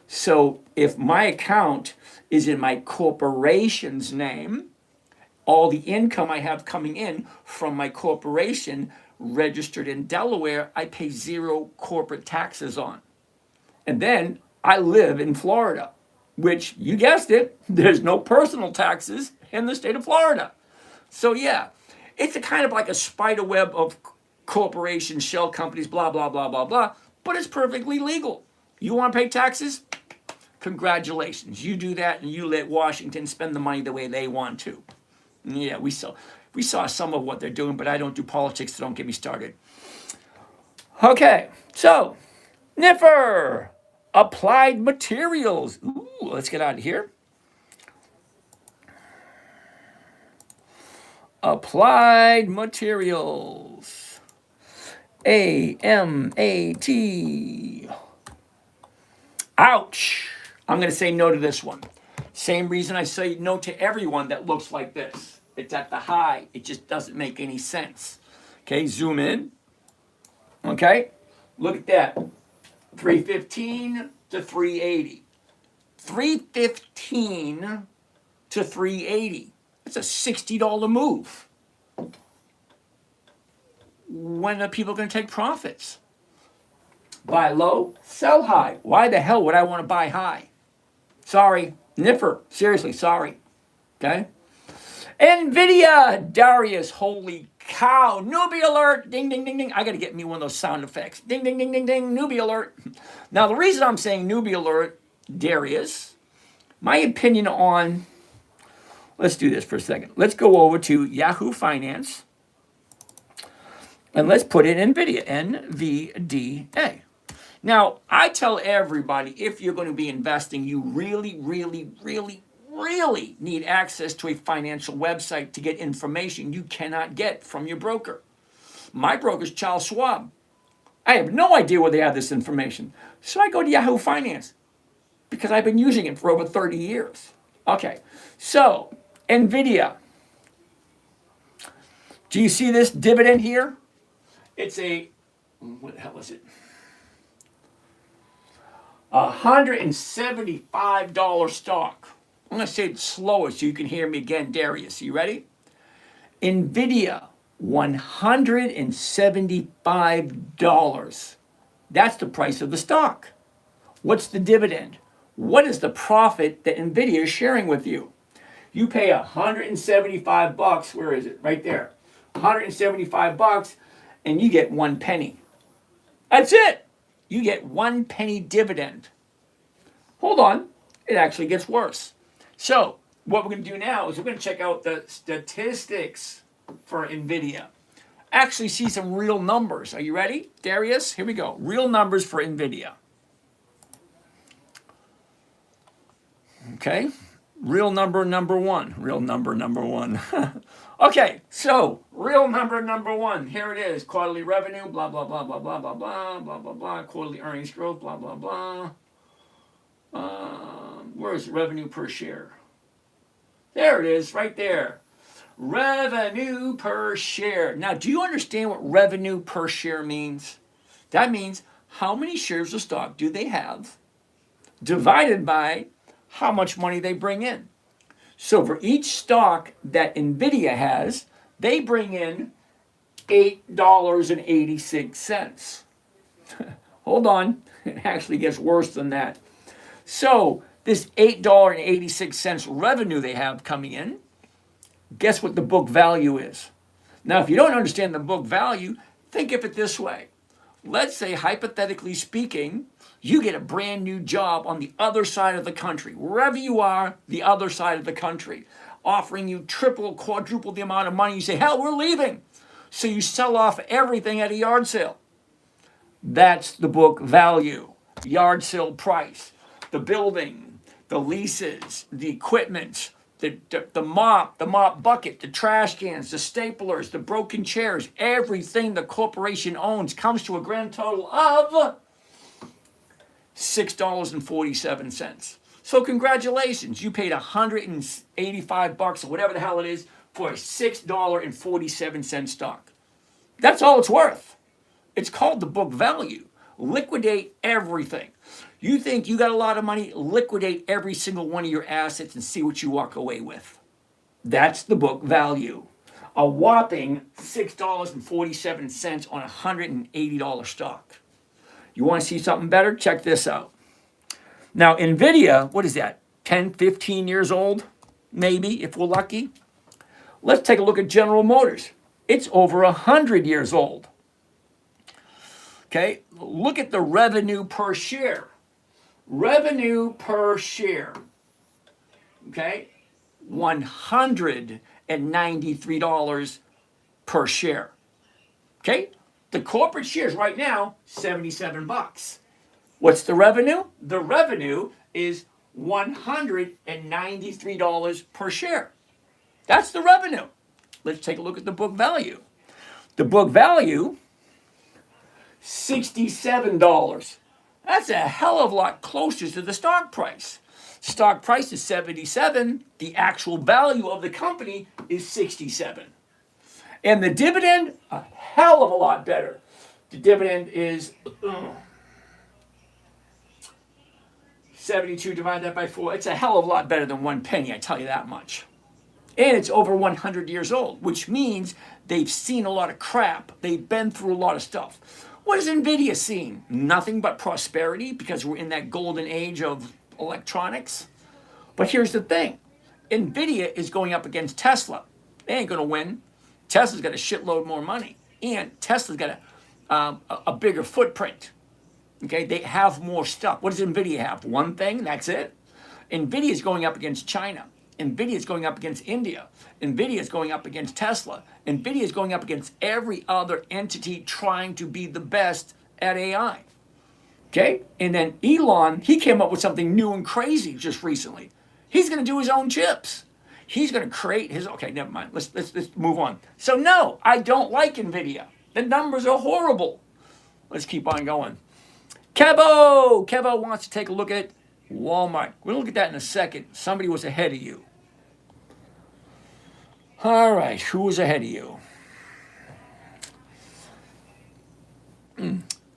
So if my account is in my corporation's name, all the income I have coming in from my corporation registered in Delaware, I pay 0 corporate taxes on. And then I live in Florida, which, you guessed it, there's no personal taxes in the state of Florida. So yeah, it's a kind of like a spider web of corporations, shell companies, blah, blah, blah, blah, blah, but it's perfectly legal. You want to pay taxes? Congratulations. You do that and you let Washington spend the money the way they want to. Yeah, we saw some of what they're doing, but I don't do politics, so don't get me started. Okay, so NIFR, Applied Materials. Ooh, let's get out of here. Applied Materials. AMAT. Ouch. I'm going to say no to this one. Same reason I say no to everyone that looks like this. It's at the high. It just doesn't make any sense. Okay, zoom in. Okay, look at that. 315 to 380. 315 to 380. It's a $60 move. When are people going to take profits? Buy low, sell high. Why the hell would I want to buy high? Sorry, NIFR. Seriously, sorry. Okay? Nvidia, Darius, holy cow. Newbie alert. Ding, ding, ding, ding. I got to get me one of those sound effects. Ding, ding, ding, ding, ding. Newbie alert. Now, the reason I'm saying newbie alert, Darius, my opinion on, let's do this for a second. Let's go over to Yahoo Finance and let's put in Nvidia, NVDA. Now, I tell everybody, if you're going to be investing, you really, really, really, really need access to a financial website to get information you cannot get from your broker. My broker's Charles Schwab. I have no idea where they have this information. So I go to Yahoo Finance because I've been using it for over 30 years. Okay, so Nvidia. Do you see this dividend here? It's a, what the hell is it? $175 stock. I'm going to say it slower so you can hear me again, Darius. You ready? Nvidia, $175. That's the price of the stock. What's the dividend? What is the profit that Nvidia is sharing with you? You pay $175. Where is it? Right there. $175, and you get 1 penny. That's it. You get 1 penny dividend. Hold on. It actually gets worse. So what we're going to do now is we're going to check out the statistics for Nvidia. Actually see some real numbers. Are you ready, Darius? Here we go. Real numbers for Nvidia. Okay. Real number one. Real number one. Okay, so real number one. Here it is. Quarterly revenue, blah, blah, blah, blah, blah, blah, blah, blah, blah, blah. Quarterly earnings growth, blah, blah, blah. Where's revenue per share? There it is, right there. Revenue per share. Now, do you understand what revenue per share means? That means how many shares of stock do they have divided by how much money they bring in. So for each stock that Nvidia has, they bring in $8.86. Hold on, it actually gets worse than that. So this $8.86 revenue they have coming in, guess what the book value is? Now, if you don't understand the book value, think of it this way. Let's say, hypothetically speaking, you get a brand new job on the other side of the country, wherever you are, the other side of the country, offering you triple, quadruple the amount of money. You say, hell, we're leaving. So you sell off everything at a yard sale. That's the book value, yard sale price, the building, the leases, the equipment, the mop bucket, the trash cans, the staplers, the broken chairs, everything the corporation owns comes to a grand total of $6.47. So congratulations, you paid $185 or whatever the hell it is for a $6.47 stock. That's all it's worth. It's called the book value. Liquidate everything. You think you got a lot of money, liquidate every single one of your assets and see what you walk away with. That's the book value. A whopping $6.47 on a $180 stock. You want to see something better? Check this out. Now, Nvidia, what is that? 10, 15 years old? Maybe, if we're lucky. Let's take a look at General Motors. It's over 100 years old. Okay, look at the revenue per share. Revenue per share. Okay, $193 per share. Okay, the corporate shares right now, $77. What's the revenue? The revenue is $193 per share. That's the revenue. Let's take a look at the book value. The book value, $67. That's a hell of a lot closer to the stock price. Stock price is 77. The actual value of the company is 67. And the dividend, a hell of a lot better. The dividend is 72 divided that by 4. It's a hell of a lot better than 1 penny, I tell you that much. And it's over 100 years old, which means they've seen a lot of crap. They've been through a lot of stuff. What has Nvidia seen? Nothing but prosperity because we're in that golden age of electronics. But here's the thing. Nvidia is going up against Tesla. They ain't going to win. Tesla's got a shitload more money. And Tesla's got a bigger footprint. Okay, they have more stuff. What does Nvidia have? One thing, that's it. Nvidia is going up against China. Nvidia is going up against India. Nvidia is going up against Tesla. Nvidia is going up against every other entity trying to be the best at AI. Okay? And then Elon, he came up with something new and crazy just recently. He's going to do his own chips. He's going to create his... Okay, never mind. Let's move on. So no, I don't like Nvidia. The numbers are horrible. Let's keep on going. Kevo wants to take a look at Walmart. We'll look at that in a second. Somebody was ahead of you. All right, who was ahead of you?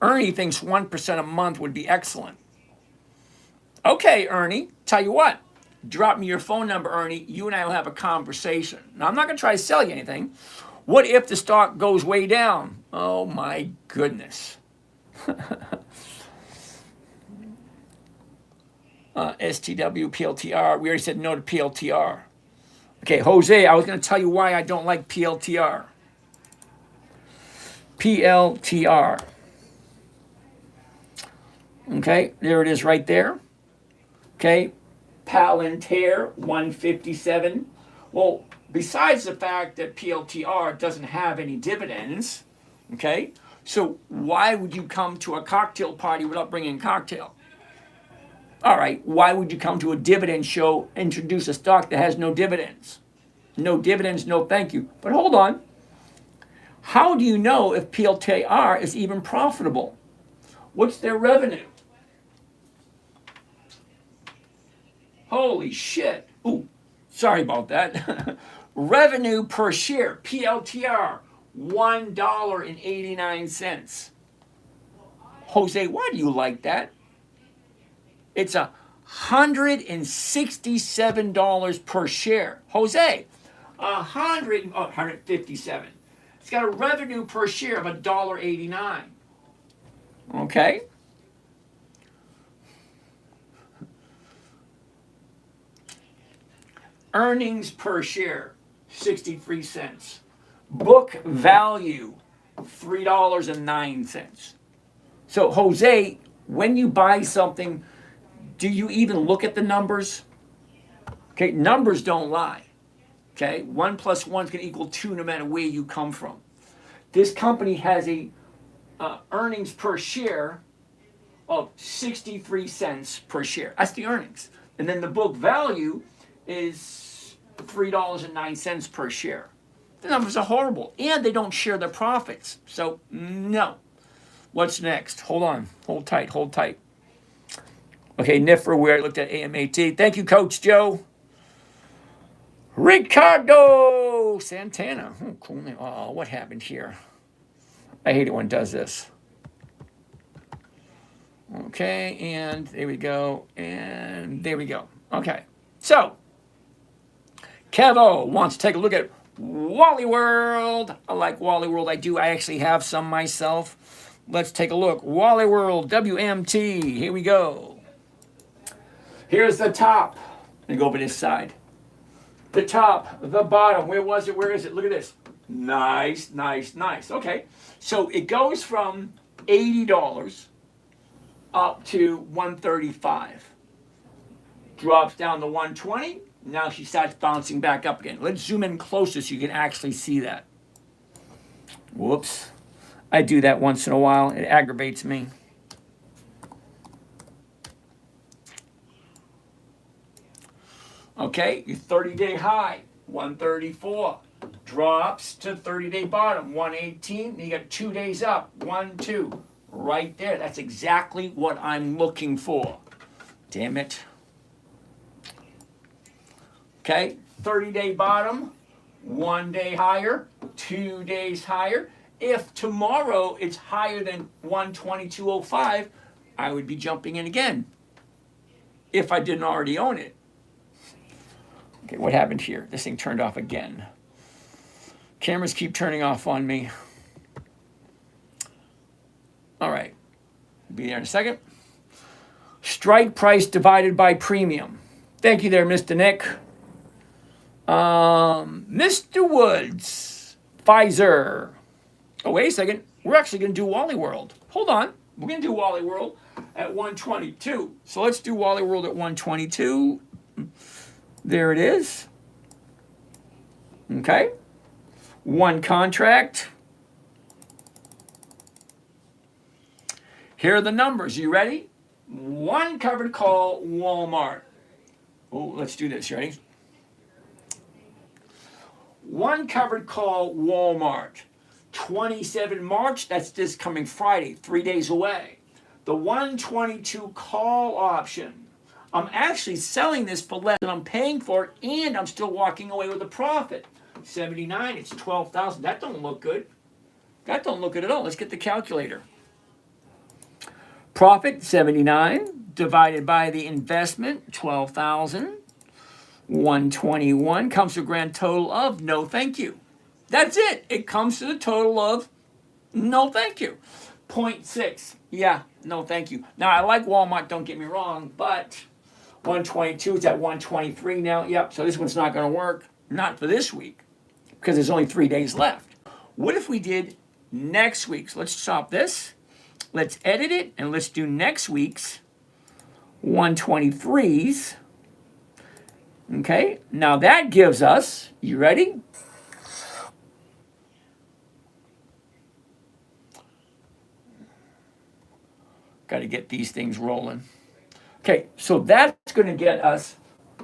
Ernie thinks 1% a month would be excellent. Okay, Ernie, tell you what. Drop me your phone number, Ernie. You and I will have a conversation. Now, I'm not going to try to sell you anything. What if the stock goes way down? Oh, my goodness. STW, PLTR. We already said no to PLTR. Okay, Jose, I was going to tell you why I don't like PLTR. PLTR. Okay, there it is right there. Okay, Palantir 157. Well, besides the fact that PLTR doesn't have any dividends, okay, so why would you come to a cocktail party without bringing a cocktail? All right, why would you come to a dividend show, introduce a stock that has no dividends? No dividends, no thank you. But hold on. How do you know if PLTR is even profitable? What's their revenue? Holy shit. Ooh, sorry about that. Revenue per share, PLTR, $1.89. Jose, why do you like that? It's $167 per share. Jose, 157. It's got a revenue per share of $1.89. Okay. Earnings per share, 63 cents. Book value, $3.09. So, Jose, when you buy something, do you even look at the numbers? Okay, numbers don't lie. Okay, 1 plus 1 is going to equal 2 no matter where you come from. This company has a earnings per share of 63 cents per share. That's the earnings. And then the book value is $3.09 per share. The numbers are horrible. And they don't share their profits. So, no. What's next? Hold on. Hold tight. Hold tight. Okay, NIFR, where I looked at AMAT. Thank you, Coach Joe. Ricardo Santana. Oh, cool name. Oh, what happened here? I hate it when it does this. Okay, and there we go. And there we go. Okay. So, Kevo wants to take a look at Wally World. I like Wally World. I do. I actually have some myself. Let's take a look. Wally World, WMT. Here we go. Here's the top. Let me go over this side. The top, the bottom. Where was it? Where is it? Look at this. Nice, nice, nice. Okay. So it goes from $80 up to $135. Drops down to $120. Now she starts bouncing back up again. Let's zoom in closer so you can actually see that. Whoops. I do that once in a while. It aggravates me. Okay, your 30-day high, 134. Drops to 30-day bottom, 118. You got 2 days up, 1, 2. Right there. That's exactly what I'm looking for. Damn it. Okay, 30-day bottom, 1 day higher, 2 days higher. If tomorrow it's higher than 122.05, I would be jumping in again if I didn't already own it. Okay, what happened here? This thing turned off again. Cameras keep turning off on me. All right, be there in a second. Strike price divided by premium. Thank you there, Mr. Nick. Mr. Woods, Pfizer. Oh, wait a second. We're actually going to do Wally World. Hold on. We're going to do Wally World at 122. So let's do Wally World at 122. There it is. Okay. One contract. Here are the numbers. You ready? One covered call, Walmart. Oh, let's do this. You ready? One covered call, Walmart. 27 March, that's this coming Friday, 3 days away. The 122 call option. I'm actually selling this for less than I'm paying for it, and I'm still walking away with a profit. 79, it's 12,000. That don't look good. That don't look good at all. Let's get the calculator. Profit, 79, divided by the investment, 12,000. 121 comes to a grand total of no thank you. That's it. It comes to the total of no thank you. 0.6. Yeah, no thank you. Now, I like Walmart, don't get me wrong, but 122 is at 123 now. Yep, so this one's not going to work. not for this week, because there's only 3 days left. What if we did next week's? Let's stop this. Let's edit it, and let's do next week's 123s. Okay, now that gives us, you ready? Got to get these things rolling. Okay, so that's going to get us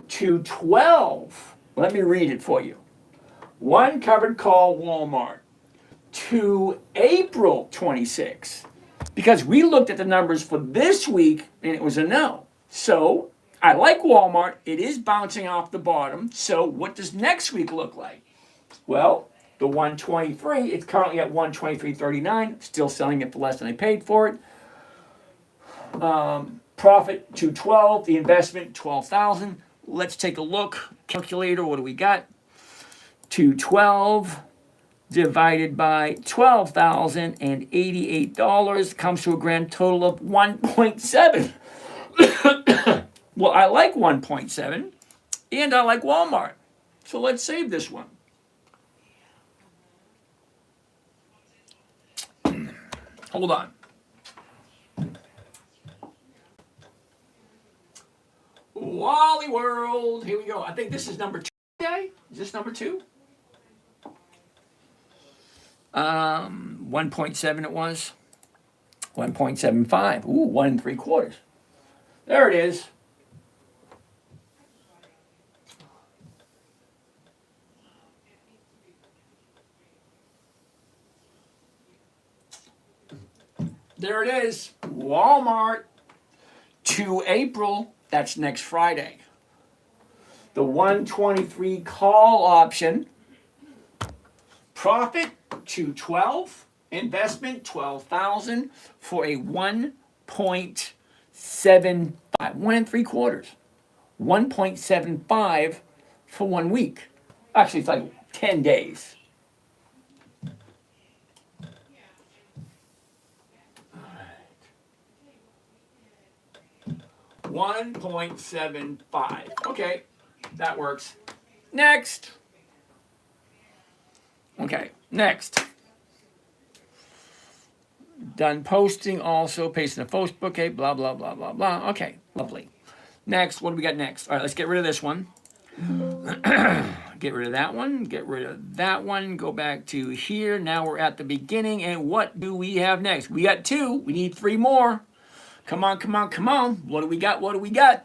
to 12. Let me read it for you. One covered call Walmart to April 26. Because we looked at the numbers for this week and it was a no. So I like Walmart. It is bouncing off the bottom. So what does next week look like? Well, the 123, it's currently at 123.39, still selling it for less than I paid for it. Profit 212, the investment 12,000. Let's take a look. Calculator, what do we got? 212 divided by $12,088 comes to a grand total of 1.7. Well, I like 1.7 and I like Walmart. So let's save this one. Hold on. Wally World. Here we go. I think this is number 2. Okay? Is this number 2? 1.7 it was. 1.75. Ooh, 1 3/4. There it is. There it is. Walmart to April. That's next Friday. The 123 call option. Profit 212. Investment 12,000 for a 1.75. 1 3/4. 1.75 for 1 week. Actually, it's like 10 days. 1.75. Okay, that works. Next. Okay, next. Done posting also, pasting the Facebook, okay, blah, blah, blah, blah, blah. Okay, lovely. Next, what do we got next? All right, let's get rid of this one. Get rid of that one, get rid of that one, go back to here. Now we're at the beginning, and what do we have next? We got 2, we need 3 more. Come on, come on, come on. What do we got? What do we got?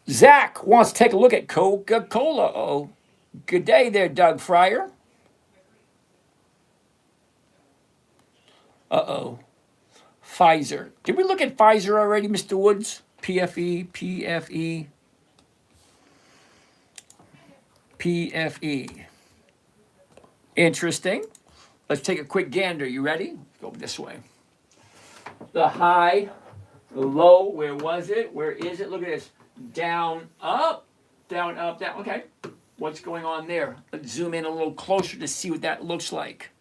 Zach wants to take a look at Coca-Cola. Oh, good day there, Doug Fryer. Uh-oh. Pfizer. Did we look at Pfizer already, Mr. Woods? PFE, PFE, PFE. Interesting. Let's take a quick gander. You ready? Let's go this way. The high, the low, where was it? Where is it? Look at this. Down, up, down, up, down. Okay. What's going on there? Let's zoom in a little closer to see what that looks like.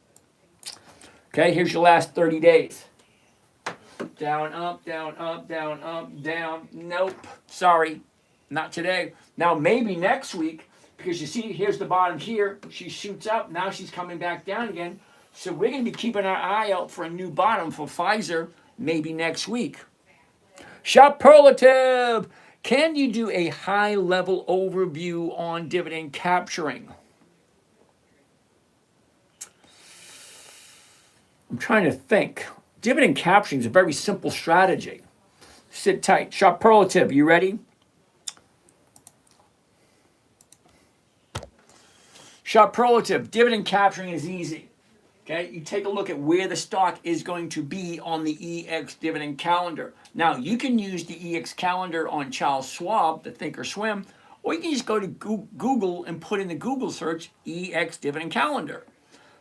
Okay, here's your last 30 days. Down, up, down, up, down, up, down. Nope. Sorry. Not today. Now, maybe next week, because you see, here's the bottom here. She shoots up. Now she's coming back down again. So we're going to be keeping our eye out for a new bottom for Pfizer maybe next week. Superlative. Can you do a high-level overview on dividend capturing? I'm trying to think. Dividend capturing is a very simple strategy. Sit tight. Superlative, you ready? Superlative, dividend capturing is easy. Okay, you take a look at where the stock is going to be on the EX dividend calendar. Now, you can use the EX calendar on Charles Schwab, the Thinkorswim, or you can just go to Google and put in the Google search EX dividend calendar.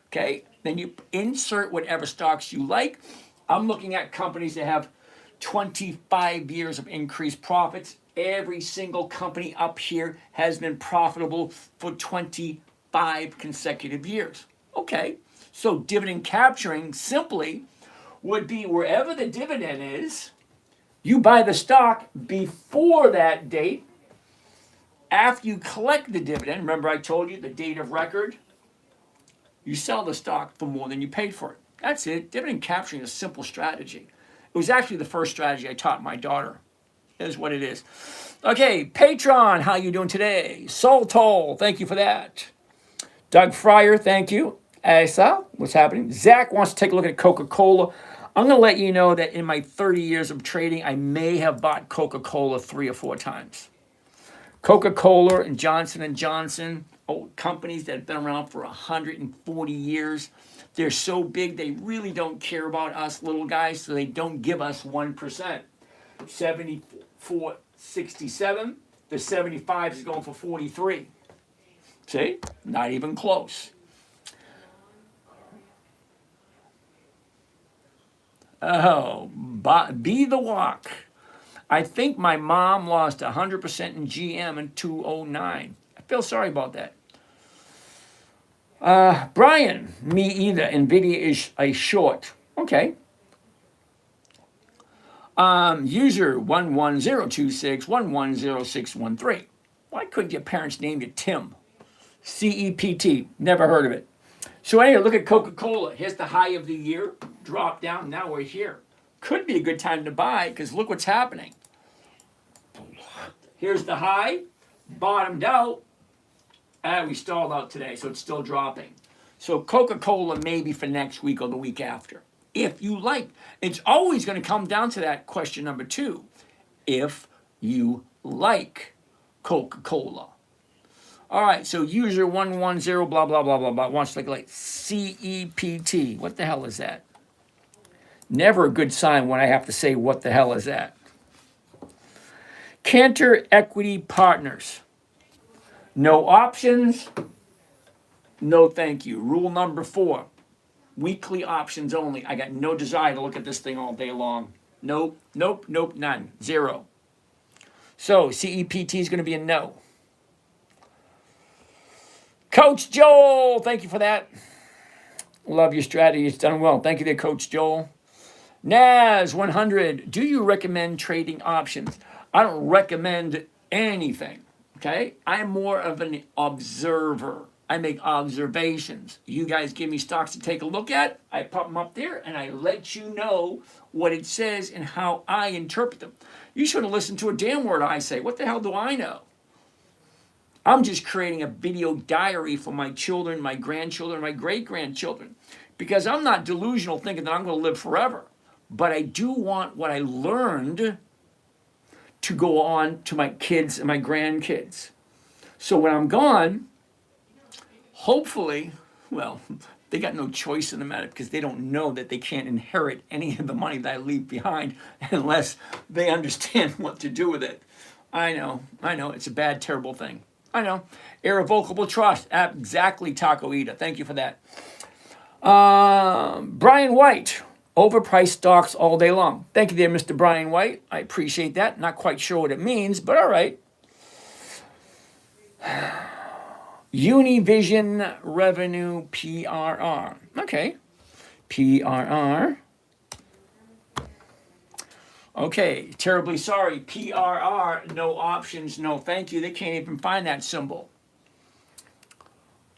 Okay, then you insert whatever stocks you like. I'm looking at companies that have 25 years of increased profits. Every single company up here has been profitable for 25 consecutive years. Okay, so dividend capturing simply would be wherever the dividend is, you buy the stock before that date, After you collect the dividend, remember I told you the date of record, you sell the stock for more than you paid for it. That's it. Dividend capturing is a simple strategy. It was actually the first strategy I taught my daughter. It is what it is. Okay, Patron, how you doing today? Soul Toll, thank you for that. Doug Fryer, thank you. Asa, what's happening? Zach wants to take a look at Coca-Cola. I'm going to let you know that in my 30 years of trading, I may have bought Coca-Cola 3 or 4 times. Coca-Cola and Johnson & Johnson, companies that have been around for 140 years. They're so big, they really don't care about us little guys, so they don't give us 1%. 74.67. The 75 is going for 43. See? Not even close. Oh, be the walk. I think my mom lost 100% in GM in 2009. I feel sorry about that. Brian, me either. Nvidia is a short. Okay. User 11026110613. Why couldn't your parents name you Tim? CEPT. Never heard of it. So anyway, look at Coca-Cola. Here's the high of the year. Drop down. Now we're here. Could be a good time to buy because look what's happening. Here's the high. Bottomed out. And we stalled out today, so it's still dropping. So Coca-Cola maybe for next week or the week after. If you like. It's always going to come down to that question number 2. If you like Coca-Cola. All right, so user 110 blah, blah, blah, blah, blah, wants to like CEPT. What the hell is that? Never a good sign when I have to say what the hell is that. Cantor Equity Partners. No options. No thank you. Rule number 4. Weekly options only. I got no desire to look at this thing all day long. Nope, nope, nope, none. 0. So CEPT is going to be a no. Coach Joel, thank you for that. Love your strategy. It's done well. Thank you there, Coach Joel. Naz 100. Do you recommend trading options? I don't recommend anything. Okay? I'm more of an observer. I make observations. You guys give me stocks to take a look at. I pop them up there and I let you know what it says and how I interpret them. You shouldn't listen to a damn word I say. What the hell do I know? I'm just creating a video diary for my children, my grandchildren, my great-grandchildren. Because I'm not delusional thinking that I'm going to live forever. But I do want what I learned to go on to my kids and my grandkids. So when I'm gone, hopefully, well, they got no choice in the matter because they don't know that they can't inherit any of the money that I leave behind unless they understand what to do with it. I know, it's a bad, terrible thing. I know. Irrevocable trust. Exactly, Taco Ida. Thank you for that. Brian White. Overpriced stocks all day long. Thank you there, Mr. Brian White. I appreciate that. Not quite sure what it means, but all right. Univision Revenue PRR. Okay. PRR. Okay, terribly sorry. PRR, no options, no thank you. They can't even find that symbol.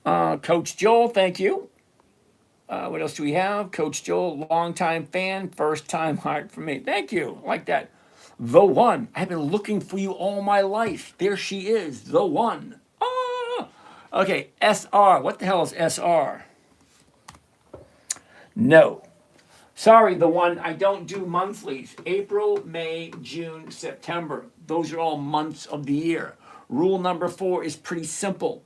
Coach Joel, thank you. What else do we have? Coach Joel, longtime fan, first time heart for me. Thank you. I like that. The one. I've been looking for you all my life. There she is. The one. Ah! Okay, SR. What the hell is SR? No. Sorry, the one. I don't do monthlies. April, May, June, September. Those are all months of the year. Rule number 4 is pretty simple.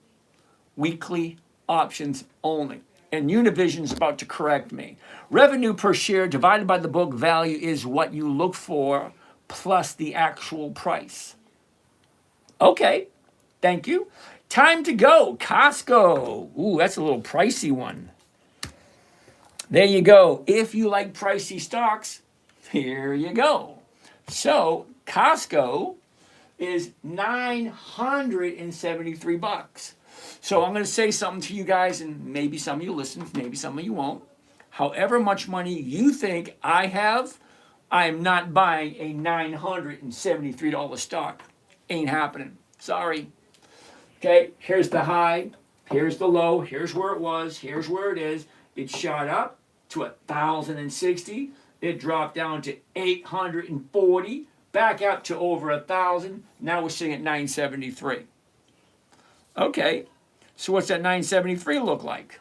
Weekly options only. And Univision's about to correct me. Revenue per share divided by the book value is what you look for plus the actual price. Okay, thank you. Time to go. Costco. Ooh, that's a little pricey one. There you go. If you like pricey stocks, here you go. So Costco is $973. So I'm going to say something to you guys, and maybe some of you listen, maybe some of you won't. However much money you think I have, I am not buying a $973 stock. Ain't happening. Sorry. Okay, here's the high, here's the low, here's where it was, here's where it is. It shot up to 1,060. It dropped down to 840, back up to over 1,000. Now we're sitting at 973. Okay, so what's that 973 look like?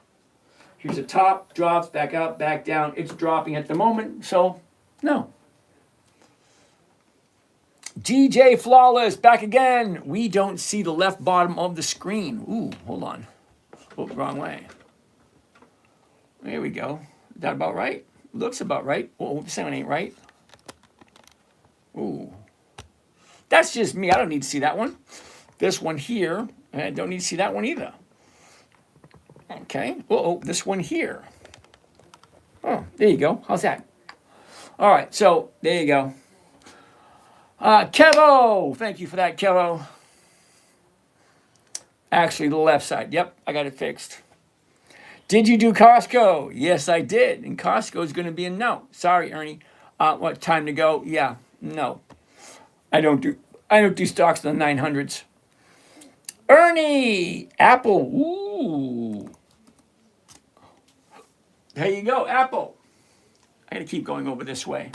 Here's the top, drops, back up, back down. It's dropping at the moment, so no. DJ Flawless, back again. We don't see the left bottom of the screen. Ooh, hold on. Oh, wrong way. There we go. Is that about right? Looks about right. Oh, this one ain't right. Ooh. That's just me. I don't need to see that one. This one here, I don't need to see that one either. Okay. Oh, this one here. Oh, there you go. How's that? All right, so there you go. Kevo, thank you for that, Kevo. Actually, the left side. Yep, I got it fixed. Did you do Costco? Yes, I did. And Costco is going to be a no. Sorry, Ernie. What time to go? Yeah, no. I don't do stocks in the 900s. Ernie, Apple. Ooh. There you go, Apple. I got to keep going over this way.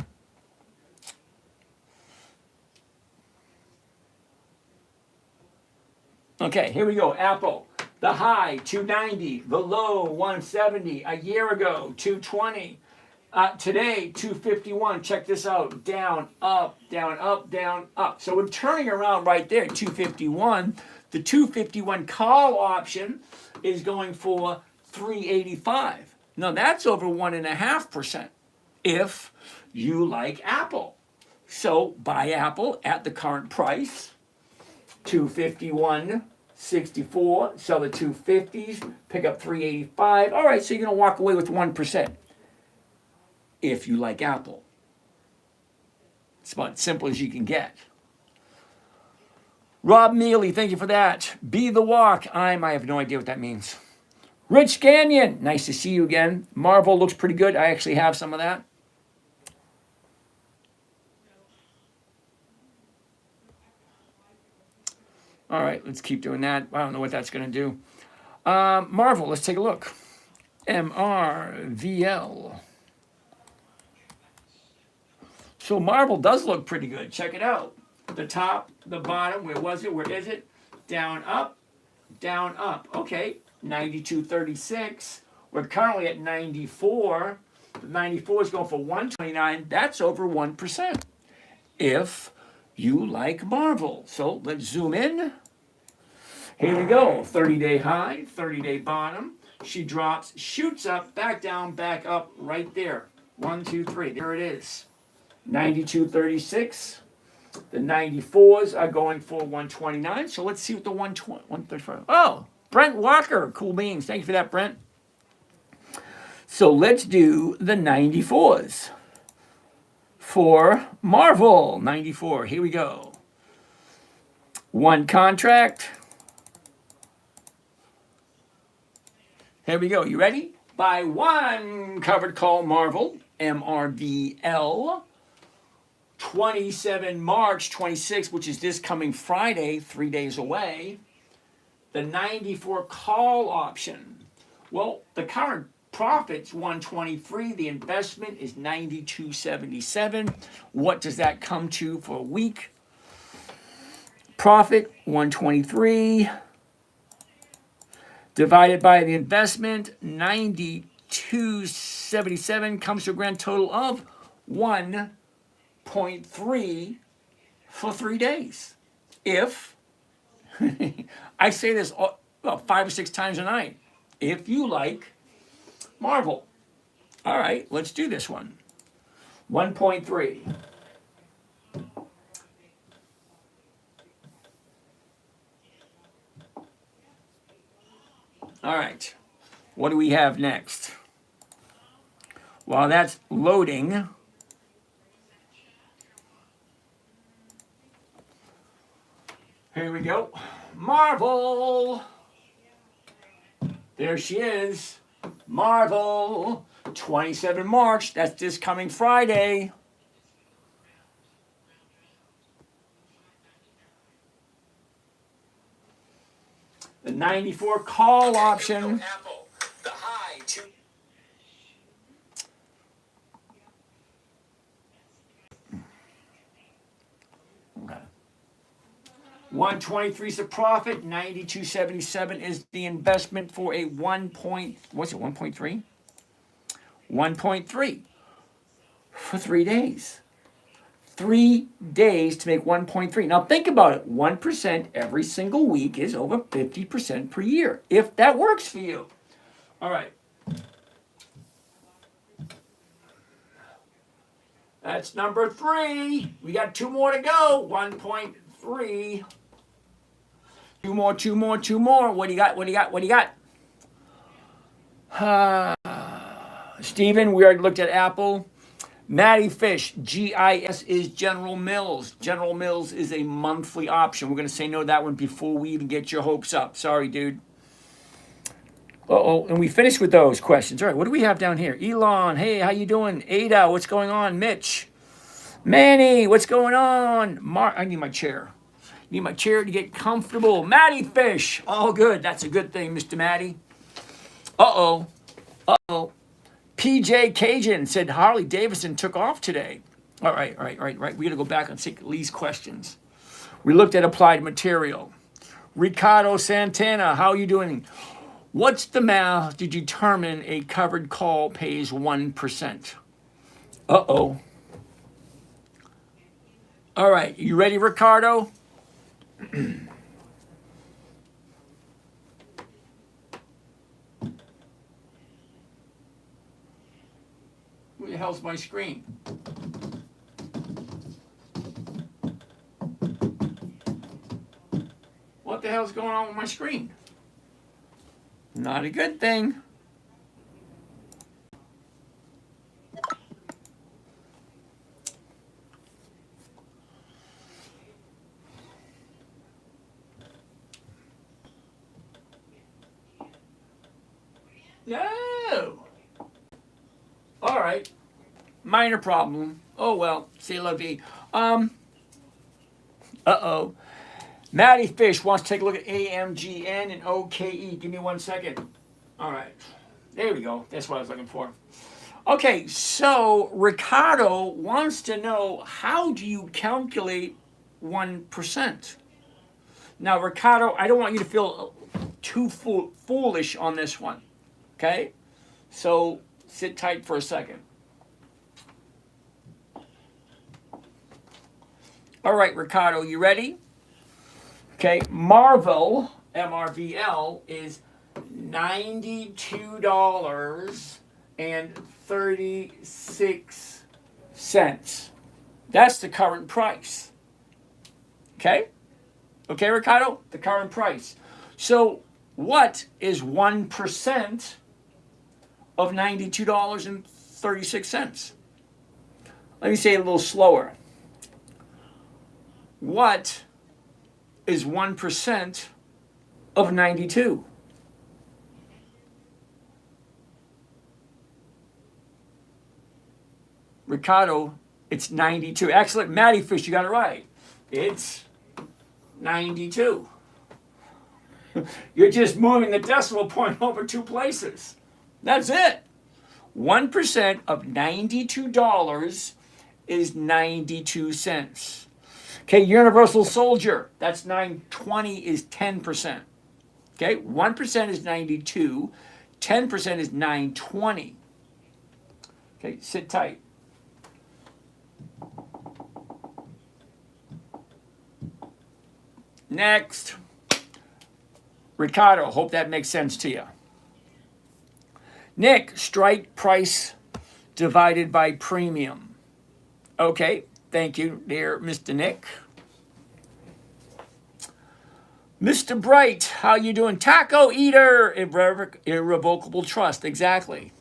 Okay, here we go. Apple. The high, 290. The low, 170. A year ago, 220. Today, 251. Check this out. Down, up, down, up, down, up. So we're turning around right there, 251. The 251 call option is going for 385. Now that's over 1.5% if you like Apple. So buy Apple at the current price. 251.64, sell the 250s, pick up 385. All right, so you're going to walk away with 1% if you like Apple. It's about as simple as you can get. Rob Mealy, thank you for that. Be the walk. I have no idea what that means. Rich Canyon, nice to see you again. Marvel looks pretty good. I actually have some of that. All right, let's keep doing that. I don't know what that's going to do. Marvel, let's take a look. MRVL. So Marvel does look pretty good. Check it out. The top, the bottom, where was it? Where is it? Down, up, down, up. Okay, 92.36. We're currently at 94. The 94 is going for 129. That's over 1%. If you like Marvel. So let's zoom in. Here we go. 30-day high, 30-day bottom. She drops, shoots up, back down, back up, right there. 1, 2, 3. There it is. 92.36. The 94s are going for 129. So let's see what the 135. Oh, Brent Walker. Cool beans. Thank you for that, Brent. So let's do the 94s. For Marvel, 94. Here we go. One contract. Here we go. You ready? Buy one covered call Marvel, MRVL. 27 March 26, which is this coming Friday, 3 days away. The 94 call option. Well, the current profit's 123. The investment is 92.77. What does that come to for a week? Profit 123 divided by the investment 92.77 comes to a grand total of 1.3 for 3 days. If I say this about 5 or 6 times a night, if you like Marvel. All right, let's do this one. 1.3. All right, what do we have next? While that's loading, here we go. Marvel. There she is. Marvel. 27 March. That's this coming Friday. The 94 call option. Apple. The high two. Okay. 123 is the profit. 92.77 is the investment for a 1.3? 1.3 for 3 days. 3 days to make 1.3. Now think about it. 1% every single week is over 50% per year. If that works for you. All right. That's number 3. We got 2 more to go. 1.3. 2 more, 2 more, 2 more. What do you got? What do you got? What do you got? Stephen, we already looked at Apple. Matty Fish, GIS is General Mills. General Mills is a monthly option. We're going to say no to that one before we even get your hopes up. Sorry, dude. Uh-oh, and we finished with those questions. All right, what do we have down here? Elon, hey, how you doing? Ada, what's going on? Mitch. Manny, what's going on? Mark, I need my chair. Need my chair to get comfortable. Matty Fish, all good. That's a good thing, Mr. Matty. Uh-oh. Uh-oh. PJ Cajun said Harley-Davidson took off today. All right. We got to go back and see Lee's questions. We looked at applied material. Ricardo Santana, how are you doing? What's the math to determine a covered call pays 1%? Uh-oh. All right, you ready, Ricardo? Where the hell's my screen? What the hell's going on with my screen? Not a good thing. No. All right. Minor problem. Oh well. C'est la vie. Uh-oh. Matty Fish wants to take a look at AMGN and OKE. Give me 1 second. All right. There we go. That's what I was looking for. Okay, so Ricardo wants to know, how do you calculate 1%? Now, Ricardo, I don't want you to feel too foolish on this one. Okay? So sit tight for a second. All right, Ricardo, you ready? Okay, Marvel, MRVL, is $92.36. That's the current price. Okay? Okay, Ricardo? The current price. So what is 1% of $92.36? Let me say it a little slower. What is 1% of 92? Ricardo, it's 92. Excellent. Matty Fish, you got it right. It's 92. You're just moving the decimal point over 2 places. That's it. 1% of $92 is 92 cents. Okay, Universal Soldier, that's 920 is 10%. Okay, 1% is 92, 10% is 920. Okay, sit tight. Next. Ricardo, hope that makes sense to you. Nick, strike price divided by premium. Okay, thank you, dear Mr. Nick. Mr. Bright, how you doing? Taco Eater, irrevocable trust, exactly.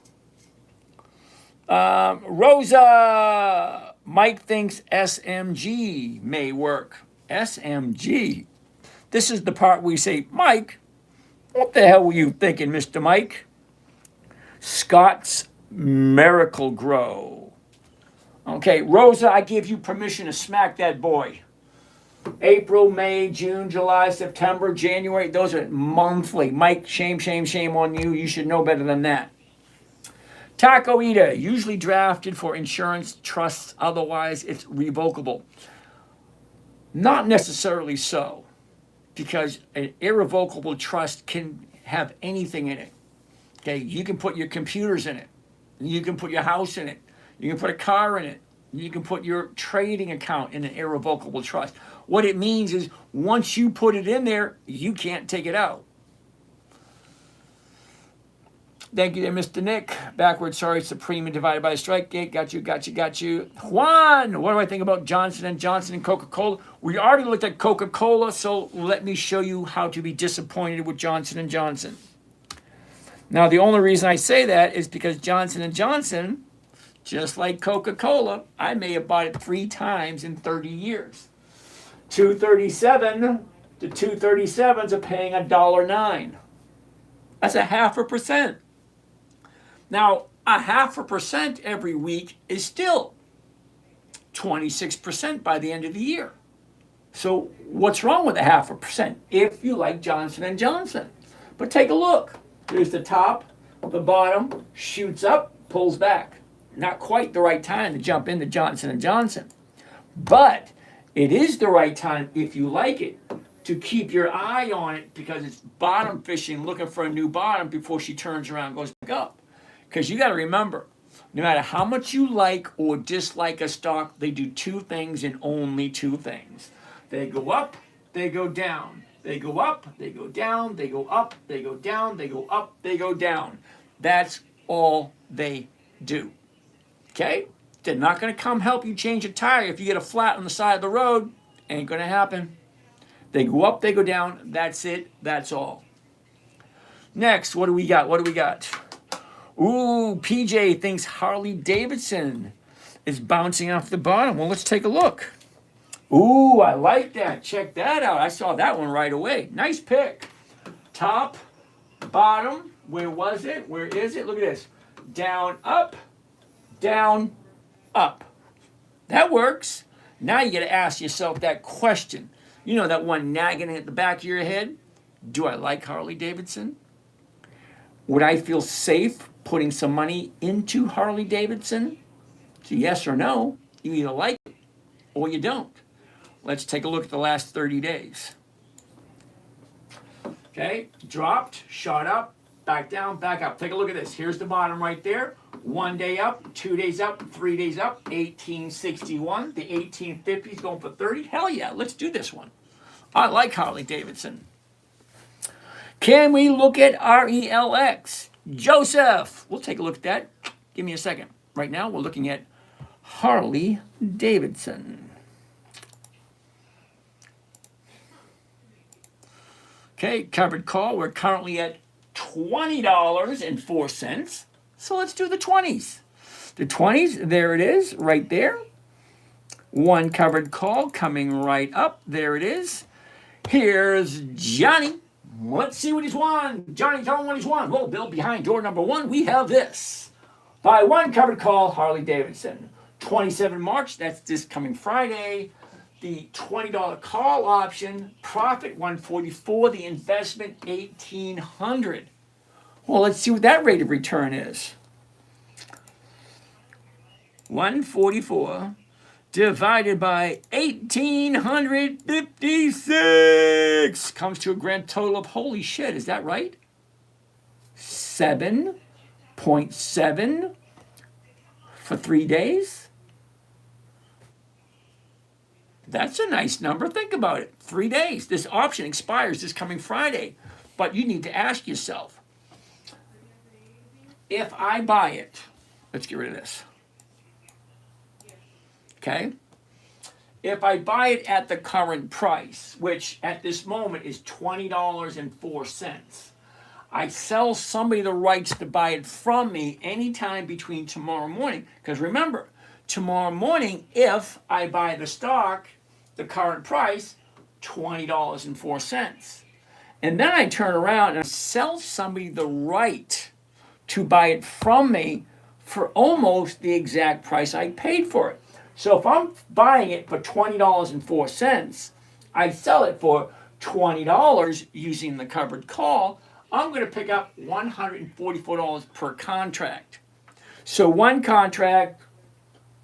Rosa, Mike thinks SMG may work. SMG. This is the part where you say, Mike, what the hell were you thinking, Mr. Mike? Scott's Miracle Grow. Okay, Rosa, I give you permission to smack that boy. April, May, June, July, September, January. Those are monthly. Mike, shame, shame, shame on you. You should know better than that. Taco Ida, usually drafted for insurance trusts, otherwise it's revocable. Not necessarily so, because an irrevocable trust can have anything in it. Okay, you can put your computers in it. You can put your house in it. You can put a car in it. You can put your trading account in an irrevocable trust. What it means is once you put it in there, you can't take it out. Thank you there, Mr. Nick. Backward, sorry, Supreme and divided by a strike gate. Got you, got you, got you. Juan, what do I think about Johnson & Johnson and Coca-Cola? We already looked at Coca-Cola, so let me show you how to be disappointed with Johnson & Johnson. Now, the only reason I say that is because Johnson & Johnson, just like Coca-Cola, I may have bought it 3 times in 30 years. 237, the 237s are paying $1.09. That's 0.5%. Now, 0.5% every week is still 26% by the end of the year. So what's wrong with 0.5% if you like Johnson & Johnson? But take a look. Here's the top, the bottom, shoots up, pulls back. Not quite the right time to jump into Johnson & Johnson. But it is the right time, if you like it, to keep your eye on it because it's bottom fishing, looking for a new bottom before she turns around and goes back up. Because you got to remember, no matter how much you like or dislike a stock, they do 2 things and only 2 things. They go up, they go down. They go up, they go down, they go up, they go down, they go up, they go down. That's all they do. Okay? They're not going to come help you change a tire if you get a flat on the side of the road. Ain't going to happen. They go up, they go down. That's it. That's all. Next, what do we got? What do we got? Ooh, PJ thinks Harley-Davidson is bouncing off the bottom. Well, let's take a look. Ooh, I like that. Check that out. I saw that one right away. Nice pick. Top, bottom. Where was it? Where is it? Look at this. Down, up, down, up. That works. Now you got to ask yourself that question. You know that one nagging at the back of your head? Do I like Harley-Davidson? Would I feel safe putting some money into Harley-Davidson? It's a yes or no. You either like it or you don't. Let's take a look at the last 30 days. Okay, dropped, shot up, back down, back up. Take a look at this. Here's the bottom right there. 1 day up, 2 days up, 3 days up, 1861. The 1850 is going for 30. Hell yeah, let's do this one. I like Harley-Davidson. Can we look at RELX? Joseph, we'll take a look at that. Give me a second. Right now, we're looking at Harley-Davidson. Okay, covered call. We're currently at $20.04. So let's do the 20s. The 20s, there it is, right there. One covered call coming right up. There it is. Here's Johnny. Let's see what he's won. Johnny, tell him what he's won. Well, Bill, behind door number 1, we have this. By 1 covered call, Harley-Davidson. 27 March, that's this coming Friday. The $20 call option, profit 144, the investment 1,800. Well, let's see what that rate of return is. 144 divided by 1,856 comes to a grand total of, holy shit, is that right? 7.7 for 3 days? That's a nice number. Think about it. 3 days. This option expires this coming Friday. But you need to ask yourself, if I buy it, let's get rid of this. Okay? If I buy it at the current price, which at this moment is $20.04, I sell somebody the rights to buy it from me anytime between tomorrow morning. Because remember, tomorrow morning, if I buy the stock, the current price, $20.04. And then I turn around and sell somebody the right to buy it from me for almost the exact price I paid for it. So if I'm buying it for $20.04 I sell it for $20 using the covered call, I'm going to pick up $144 per contract. So one contract,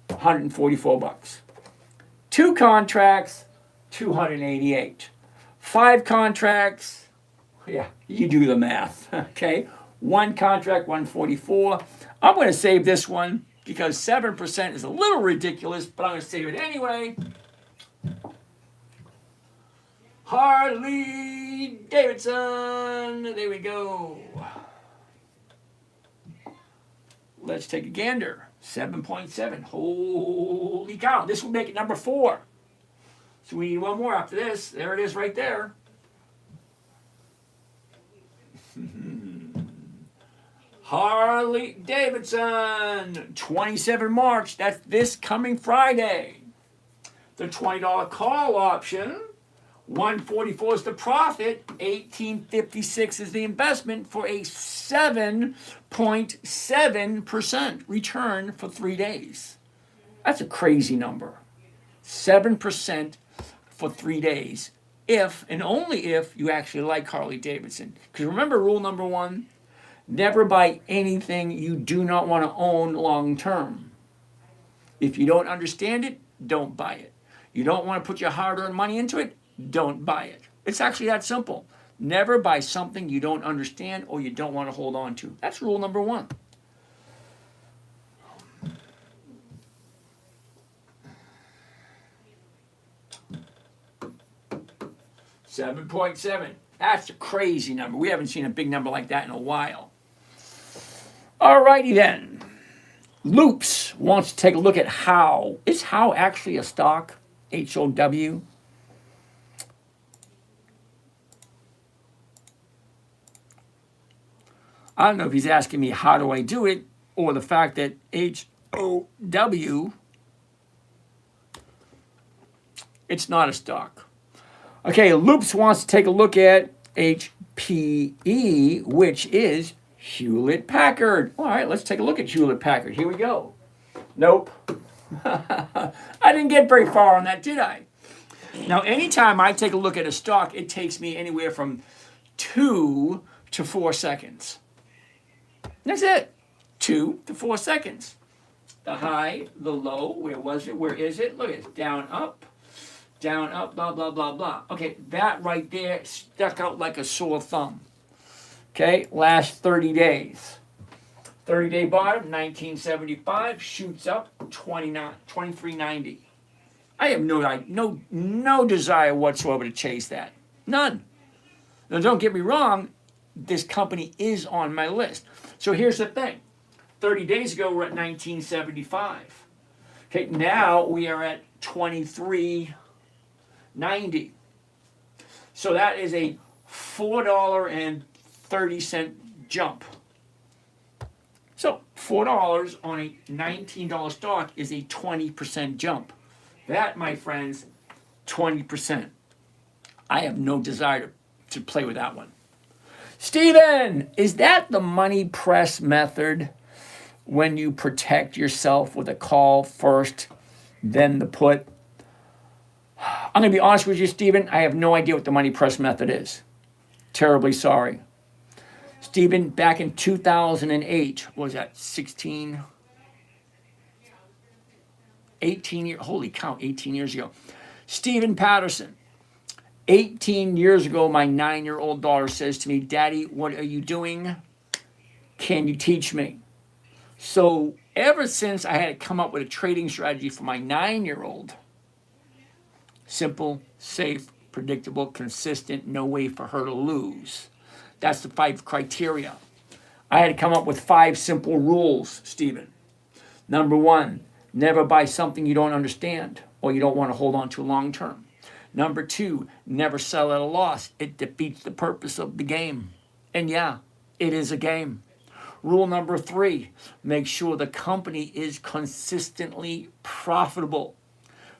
144 bucks. Two contracts, 288. Five contracts, yeah, you do the math, okay? One contract, 144. I'm going to save this one because 7% is a little ridiculous, but I'm going to save it anyway. Harley-Davidson, there we go. Let's take a gander. 7.7. Holy cow. This will make it number 4. So we need one more after this. There it is right there. Harley-Davidson. 27 March. That's this coming Friday. The $20 call option. 144 is the profit, 1856 is the investment for a 7.7% return for 3 days. That's a crazy number. 7% for 3 days, if and only if you actually like Harley-Davidson. Because remember rule number 1, never buy anything you do not want to own long term. If you don't understand it, don't buy it. You don't want to put your hard-earned money into it, don't buy it. It's actually that simple. Never buy something you don't understand or you don't want to hold on to. That's rule number 1. $7.7. That's a crazy number. We haven't seen a big number like that in a while. Alrighty then. Loops wants to take a look at How. Is How actually a stock? H-O-W. I don't know if he's asking me how do I do it or the fact that H-O-W, it's not a stock. Okay, Loops wants to take a look at HPE, which is Hewlett-Packard. All right, let's take a look at Hewlett-Packard. Here we go. Nope. I didn't get very far on that, did I? Now, anytime I take a look at a stock, it takes me anywhere from 2 to 4 seconds. That's it. 2 to 4 seconds. The high, the low, where was it? Where is it? Look at it. Down, up, blah, blah, blah, blah. Okay, that right there stuck out like a sore thumb. Okay, last 30 days. 30-day bottom, 1975, shoots up 23.90. I have no desire whatsoever to chase that. None. Now, don't get me wrong, this company is on my list. So here's the thing. 30 days ago, we're at 1975. Okay, now we are at 23.90. So that is a $4.30 jump. So $4 on a $19 stock is a 20% jump. That, my friends, 20%. I have no desire to play with that one. Stephen, is that the money press method when you protect yourself with a call first, then the put? I'm going to be honest with you, Stephen. I have no idea what the money press method is. Terribly sorry. Stephen, back in 2008, what was that, 18 years, holy cow, 18 years ago. Stephen Patterson, 18 years ago, my 9-year-old daughter says to me, Daddy, what are you doing? Can you teach me? So ever since I had to come up with a trading strategy for my 9-year-old, simple, safe, predictable, consistent, no way for her to lose. That's the 5 criteria. I had to come up with 5 simple rules, Stephen. Number 1, never buy something you don't understand or you don't want to hold on to long term. Number 2, never sell at a loss. It defeats the purpose of the game. And yeah, it is a game. Rule number 3, make sure the company is consistently profitable.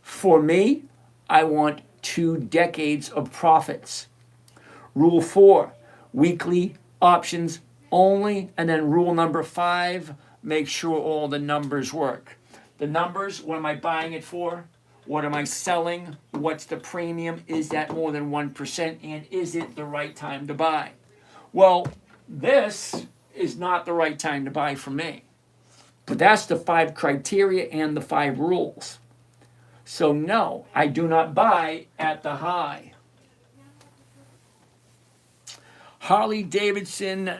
For me, I want 2 decades of profits. Rule 4, weekly options only. And then rule number 5, make sure all the numbers work. The numbers, what am I buying it for? What am I selling? What's the premium? Is that more than 1%? And is it the right time to buy? Well, this is not the right time to buy for me. But that's the 5 criteria and the 5 rules. So no, I do not buy at the high. Harley-Davidson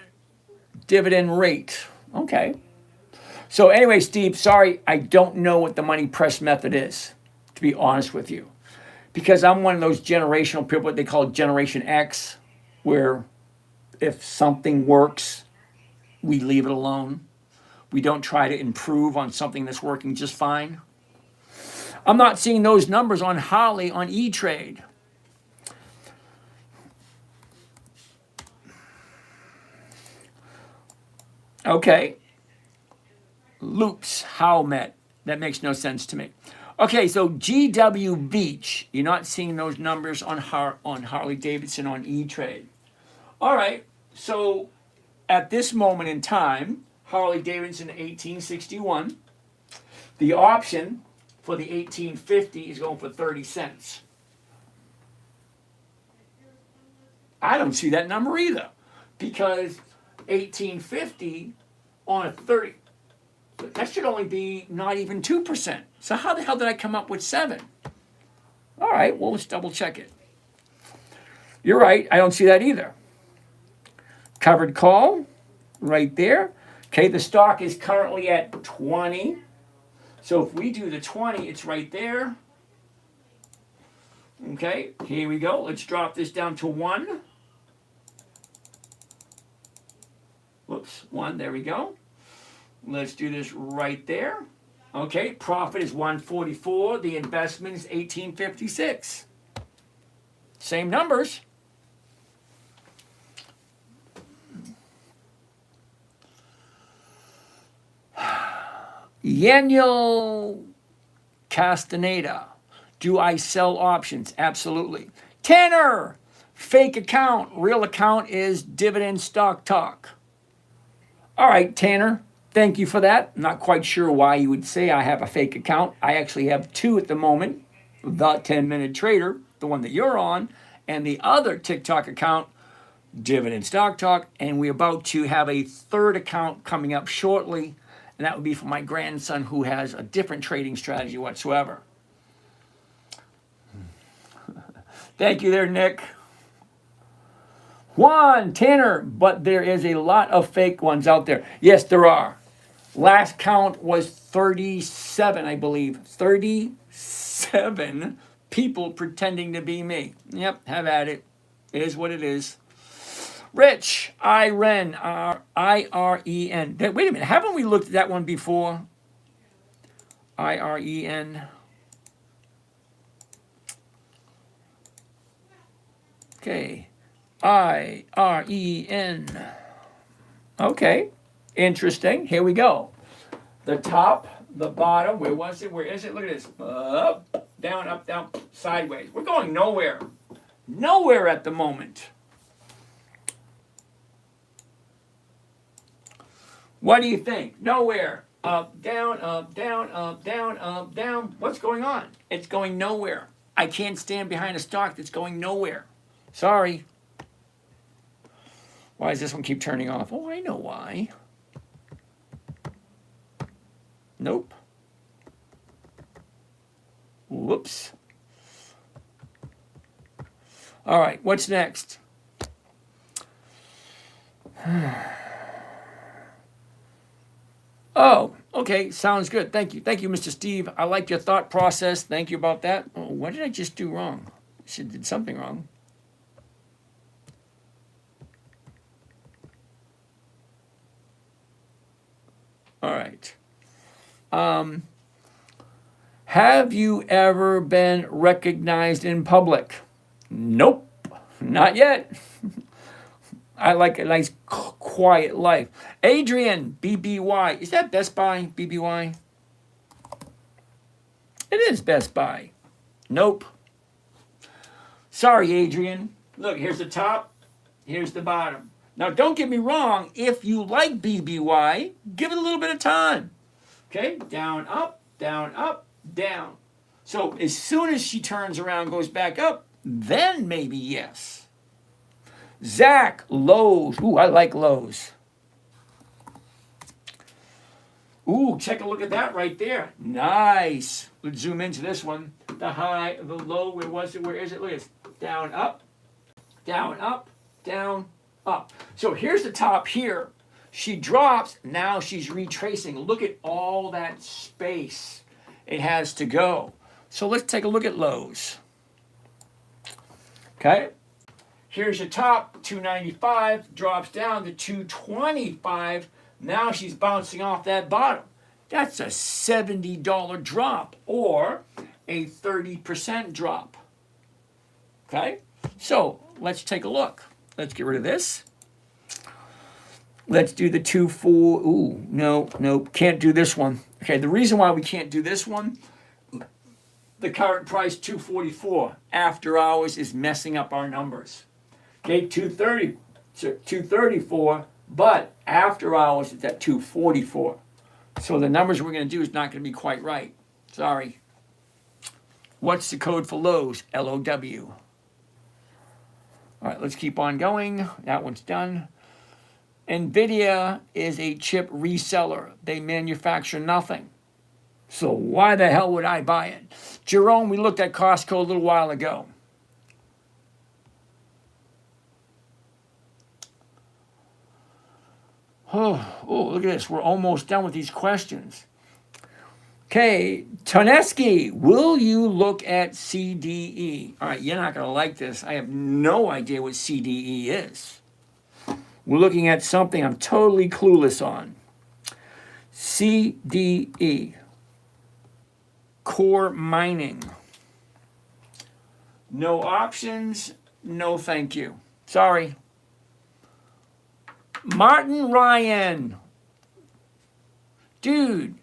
dividend rate. Okay. So anyway, Steve, sorry, I don't know what the money press method is, to be honest with you. Because I'm one of those generational people, what they call Generation X, where if something works, we leave it alone. We don't try to improve on something that's working just fine. I'm not seeing those numbers on Harley on E-Trade. Okay. Loops, how met? That makes no sense to me. Okay, so GW Beach, you're not seeing those numbers on Harley-Davidson on E-Trade. All right, so at this moment in time, Harley-Davidson 1861, the option for the 1850 is going for 30 cents. I don't see that number either, because 1850 on a 30, that should only be not even 2%. So how the hell did I come up with 7? All right, well, let's double check it. You're right, I don't see that either. Covered call, right there. Okay, the stock is currently at 20. So if we do the 20, it's right there. Okay, here we go. Let's drop this down to 1. Whoops, 1, there we go. Let's do this right there. Okay, profit is 144. The investment is 1856. Same numbers. Daniel Castaneda. Do I sell options? Absolutely. Tanner. Fake account. Real account is Dividend Stock Talk. All right, Tanner. Thank you for that. I'm not quite sure why you would say I have a fake account. I actually have 2 at the moment. The 10MinuteTrader, the one that you're on, and the other TikTok account, Dividend Stock Talk. And we're about to have a 3rd account coming up shortly. And that would be for my grandson who has a different trading strategy whatsoever. Thank you there, Nick. Juan, Tanner, but there is a lot of fake ones out there. Yes, there are. Last count was 37, I believe. 37 people pretending to be me. Yep, have at it. It is what it is. Rich, Iren, I-R-E-N. Wait a minute, haven't we looked at that one before? I-R-E-N. Okay. I-R-E-N. Okay. Interesting. Here we go. The top, the bottom. Where was it? Where is it? Look at this. Up, down, sideways. We're going nowhere. Nowhere at the moment. What do you think? Nowhere. Up, down, up, down, up, down, up, down. What's going on? It's going nowhere. I can't stand behind a stock that's going nowhere. Sorry. Why does this one keep turning off? Oh, I know why. Nope. Whoops. All right, what's next? Oh, okay, sounds good. Thank you. Thank you, Mr. Steve. I like your thought process. Thank you about that. Oh, what did I just do wrong? I did something wrong. All right. Have you ever been recognized in public? Nope, not yet. I like a nice quiet life. Adrian, BBY. Is that Best Buy, BBY? It is Best Buy. Nope. Sorry, Adrian. Look, here's the top. Here's the bottom. Now, don't get me wrong. If you like BBY, give it a little bit of time. Okay? Down, up, down, up, down. So as soon as she turns around, goes back up, then maybe yes. Zach, Lowe's. Ooh, I like Lowe's. Ooh, take a look at that right there. Nice. Let's zoom into this one. The high, the low, where was it? Where is it? Look at this. Down, up, down, up, down, up. So here's the top here. She drops. Now she's retracing. Look at all that space it has to go. So let's take a look at Lowe's. Okay. Here's your top, 295, drops down to 225. Now she's bouncing off that bottom. That's a $70 drop or a 30% drop. Okay? So let's take a look. Let's get rid of this. Let's do the 2-4. Ooh, no, can't do this one. Okay, the reason why we can't do this one, the current price 244 after hours is messing up our numbers. Okay, 230, so 234, but after hours it's at 244. So the numbers we're going to do is not going to be quite right. Sorry. What's the code for Lowe's? LOW. All right, let's keep on going. That one's done. Nvidia is a chip reseller. They manufacture nothing. So why the hell would I buy it? Jerome, we looked at Costco a little while ago. Oh, look at this. We're almost done with these questions. Okay, Toneski, will you look at CDE? All right, you're not going to like this. I have no idea what CDE is. We're looking at something I'm totally clueless on. CDE, core mining. No options, no thank you. Sorry. Martin Ryan. Dude,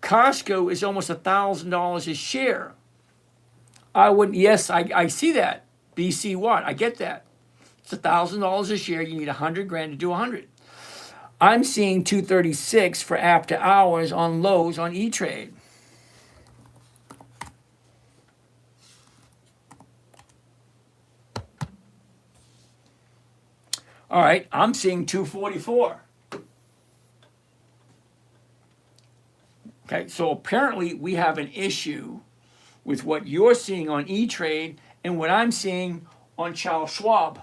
Costco is almost $1,000 a share. I wouldn't, yes, I see that. BC what? I get that. It's $1,000 a share. You need 100 grand to do 100. I'm seeing 236 for after hours on Lowe's on E-Trade. All right, I'm seeing 244. Okay, so apparently we have an issue with what you're seeing on E-Trade and what I'm seeing on Charles Schwab.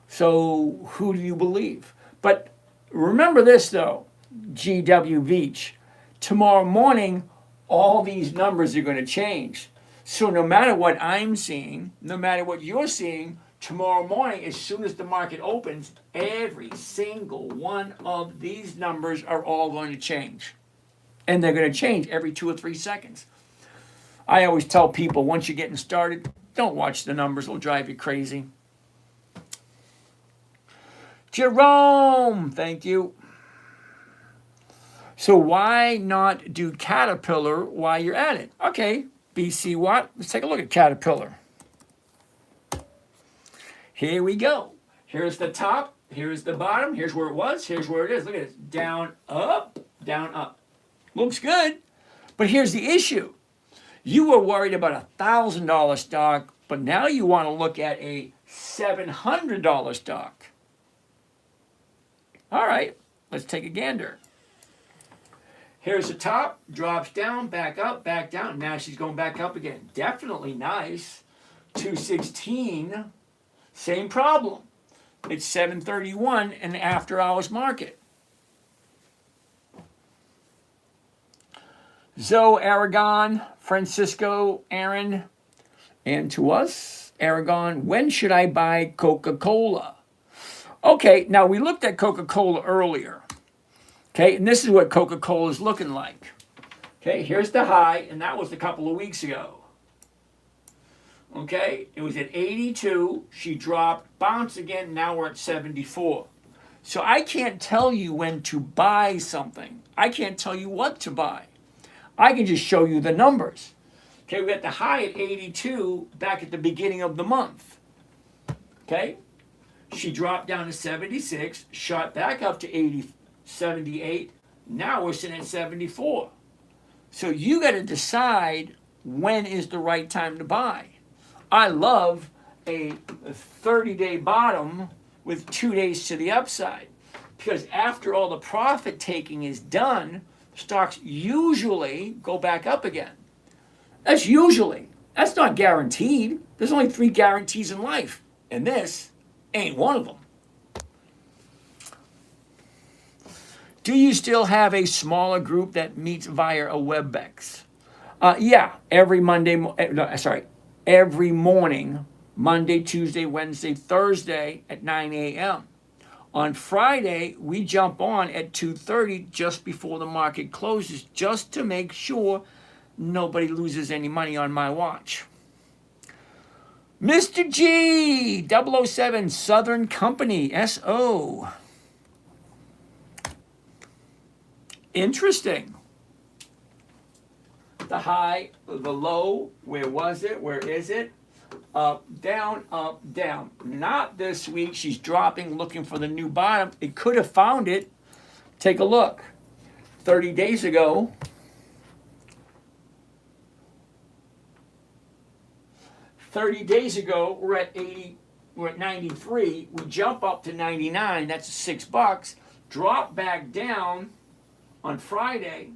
So who do you believe? But remember this though, GW Veach. Tomorrow morning, all these numbers are going to change. So no matter what I'm seeing, no matter what you're seeing, tomorrow morning, as soon as the market opens, every single one of these numbers are all going to change. And they're going to change every 2 or 3 seconds. I always tell people, once you're getting started, don't watch the numbers. It'll drive you crazy. Jerome, thank you. So why not do Caterpillar while you're at it? Okay, BC what? Let's take a look at Caterpillar. Here we go. Here's the top. Here's the bottom. Here's where it was. Here's where it is. Look at this. Down, up, down, up. Looks good. But here's the issue. You were worried about $1,000 stock, but now you want to look at a $700 stock. All right, let's take a gander. Here's the top, drops down, back up, back down. Now she's going back up again. Definitely nice. 216, same problem. It's 731 in the after hours market. Zoe Aragon, Francisco Aaron, and to us, Aragon, when should I buy Coca-Cola? Okay, now we looked at Coca-Cola earlier. Okay, and this is what Coca-Cola is looking like. Okay, here's the high, and that was a couple of weeks ago. Okay, it was at 82. She dropped, bounced again. Now we're at 74. So I can't tell you when to buy something. I can't tell you what to buy. I can just show you the numbers. Okay, we got the high at 82 back at the beginning of the month. Okay, she dropped down to 76, shot back up to 78. Now we're sitting at 74. So you got to decide when is the right time to buy. I love a 30-day bottom with 2 days to the upside, because after all the profit taking is done, stocks usually go back up again. That's usually. That's not guaranteed. There's only 3 guarantees in life, and this ain't one of them. Do you still have a smaller group that meets via a WebEx? Yeah, every morning, Monday, Tuesday, Wednesday, Thursday at 9 a.m. On Friday, we jump on at 2:30 just before the market closes, just to make sure nobody loses any money on my watch. Mr. G, 007, Southern Company, SO. Interesting. The high, the low, where was it? Where is it? Up, down, up, down. Not this week. She's dropping, looking for the new bottom. It could have found it. Take a look. 30 days ago, we're at 80, we're at 93. We jump up to 99. That's $6. Drop back down on Friday.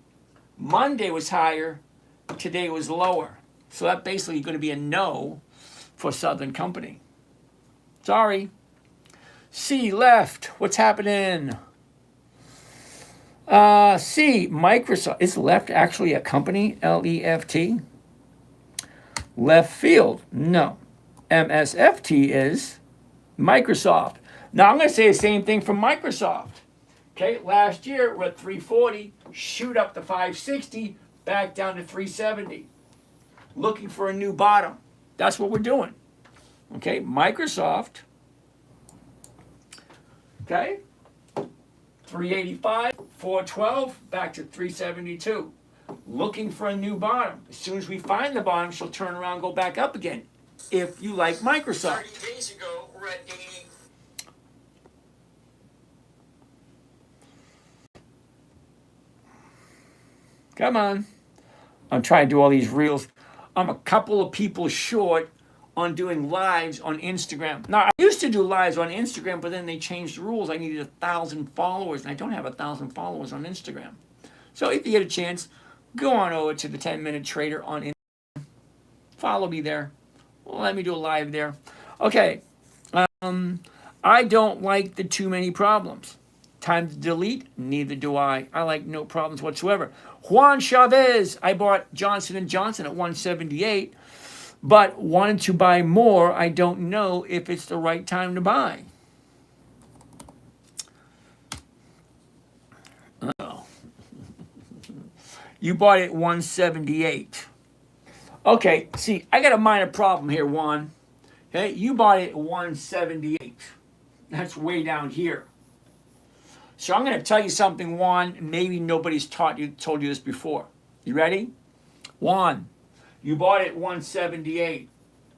Monday was higher. Today was lower. So that's basically going to be a no for Southern Company. Sorry. C, left. What's happening? C, Microsoft. Is left actually a company? L-E-F-T? Left field. No. MSFT is Microsoft. Now I'm going to say the same thing for Microsoft. Okay, last year we're at 340, shoot up to 560, back down to 370. Looking for a new bottom. That's what we're doing. Okay, Microsoft. Okay, 385, 412, back to 372. Looking for a new bottom. As soon as we find the bottom, she'll turn around and go back up again. If you like Microsoft. 30 days ago, we're at 80. Come on. I'm trying to do all these reels. I'm a couple of people short on doing lives on Instagram. Now, I used to do lives on Instagram, but then they changed the rules. I needed 1,000 followers, and I don't have 1,000 followers on Instagram. So if you get a chance, go on over to the 10-Minute Trader on Instagram. Follow me there. Let me do a live there. Okay. I don't like the too many problems. Time to delete? Neither do I. I like no problems whatsoever. Juan Chavez. I bought Johnson & Johnson at 178, but wanted to buy more. I don't know if it's the right time to buy. Oh. You bought it at 178. Okay, see, I got a minor problem here, Juan. Okay, you bought it at 178. That's way down here. So I'm going to tell you something, Juan. Maybe nobody's told you this before. You ready? Juan, you bought it at 178.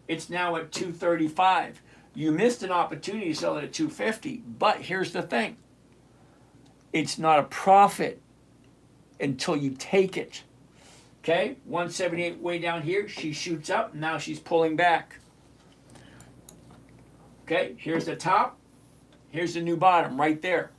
It's now at 235. You missed an opportunity to sell it at 250. But here's the thing. It's not a profit until you take it. Okay? 178 way down here. She shoots up. Now she's pulling back. Okay? Here's the top. Here's the new bottom right there.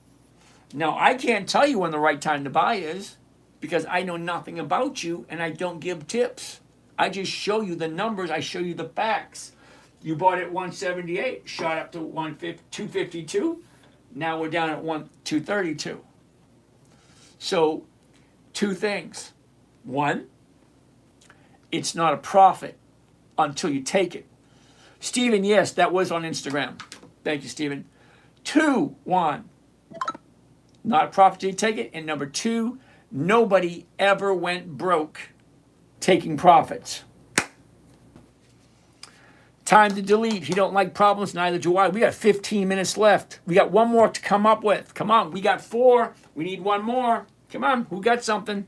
Now, I can't tell you when the right time to buy is because I know nothing about you and I don't give tips. I just show you the numbers. I show you the facts. You bought it at 178, shot up to 252. Now we're down at 232. So, two things. One, it's not a profit until you take it. Stephen, yes, that was on Instagram. Thank you, Stephen. 2, 1. Not a profit till you take it. And number 2, nobody ever went broke taking profits. Time to delete. If you don't like problems, neither do I. We got 15 minutes left. We got one more to come up with. Come on, we got 4. We need one more. Come on, who got something?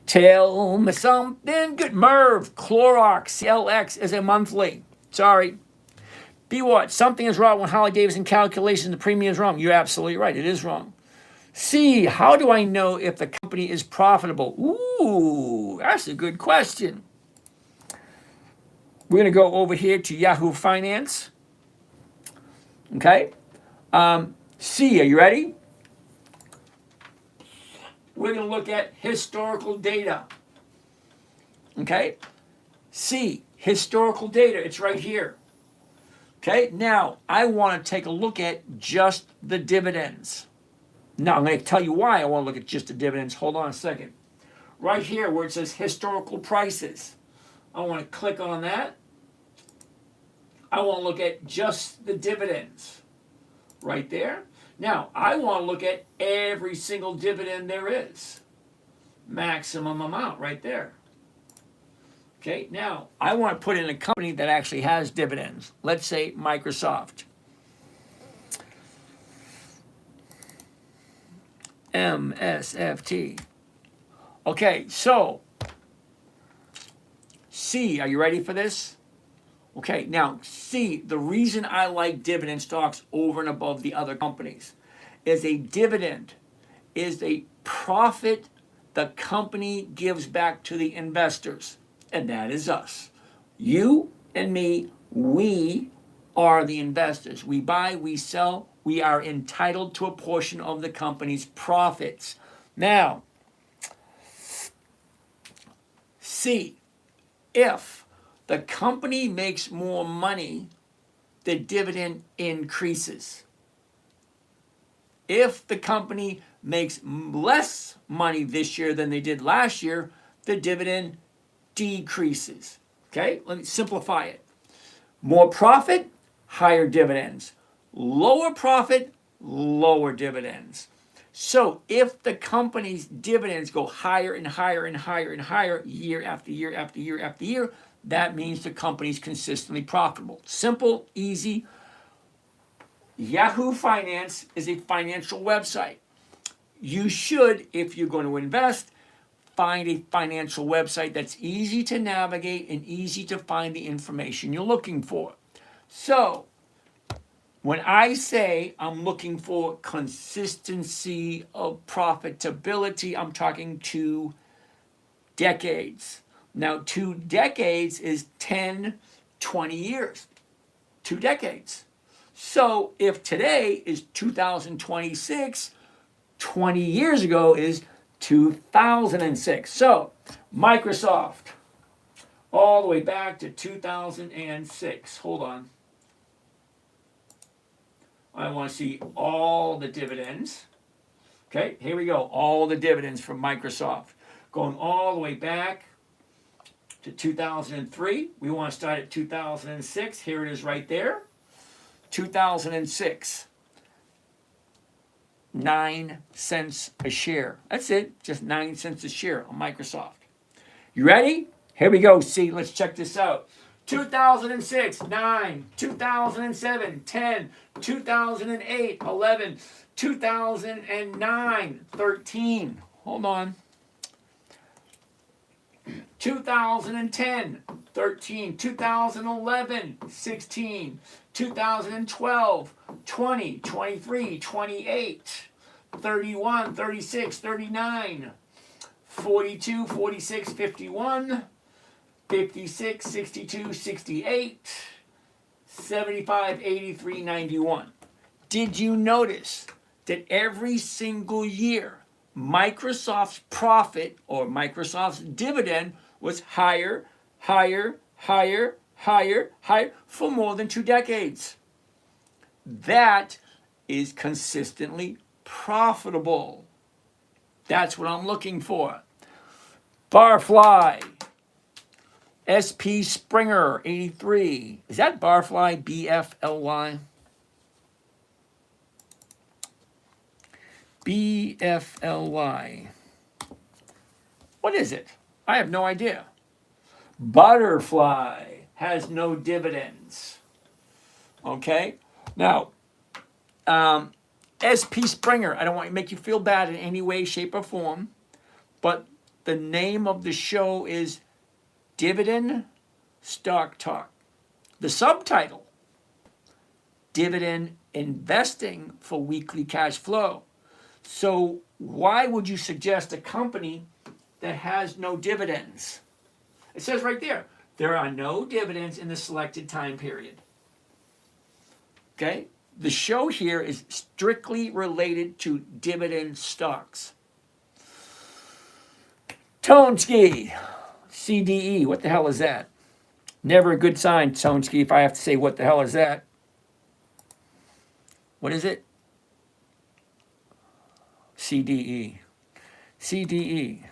Tell me something good. Merv, Clorox, LX is a monthly. Sorry. Be what? Something is wrong when Harley-Davidson calculations, the premium is wrong. You're absolutely right. It is wrong. C, how do I know if the company is profitable? Ooh, that's a good question. We're going to go over here to Yahoo Finance. Okay. C, are you ready? We're going to look at historical data. Okay. C, historical data. It's right here. Okay. Now, I want to take a look at just the dividends. Now, I'm going to tell you why I want to look at just the dividends. Hold on a second. Right here where it says historical prices. I want to click on that. I want to look at just the dividends. Right there. Now, I want to look at every single dividend there is. Maximum amount right there. Okay, now I want to put in a company that actually has dividends. Let's say Microsoft. MSFT. Okay, so C, are you ready for this? Okay, now C, the reason I like dividend stocks over and above the other companies is a dividend is a profit the company gives back to the investors, and that is us. You and me, we are the investors. We buy, we sell, we are entitled to a portion of the company's profits. Now, C, if the company makes more money, the dividend increases. If the company makes less money this year than they did last year, the dividend decreases. Okay, let me simplify it. More profit, higher dividends. Lower profit, lower dividends. So if the company's dividends go higher and higher and higher and higher year after year after year after year, that means the company's consistently profitable. Simple, easy. Yahoo Finance is a financial website. You should, if you're going to invest, find a financial website that's easy to navigate and easy to find the information you're looking for. So, when I say I'm looking for consistency of profitability, I'm talking 2 decades. Now, 2 decades is 10, 20 years. 2 decades. So, if today is 2026, 20 years ago is 2006. So, Microsoft, all the way back to 2006. Hold on. I want to see all the dividends. Okay, here we go. All the dividends from Microsoft. Going all the way back to 2003. We want to start at 2006. Here it is right there. 2006. 9 cents a share. That's it. Just 9 cents a share on Microsoft. You ready? Here we go. See, let's check this out. 2006, 9, 2007, 10, 2008, 11, 2009, 13. Hold on. 2010, 13, 2011, 16, 2012, 20, 23, 28, 31, 36, 39, 42, 46, 51, 56, 62, 68, 75, 83, 91. Did you notice that every single year Microsoft's profit or Microsoft's dividend was higher, higher, higher, higher, higher for more than 2 decades? That is consistently profitable. That's what I'm looking for. Barfly. SP Springer 83. Is that Barfly? BFLY? BFLY. What is it? I have no idea. Butterfly has no dividends. Okay? Now, SP Springer, I don't want to make you feel bad in any way, shape, or form, but the name of the show is Dividend Stock Talk. The subtitle, Dividend Investing for Weekly Cash Flow. So why would you suggest a company that has no dividends? It says right there, There are no dividends in the selected time period. Okay? The show here is strictly related to dividend stocks. Tonsky, CDE, what the hell is that? Never a good sign, Tonsky, if I have to say what the hell is that. What is it? CDE. CDE.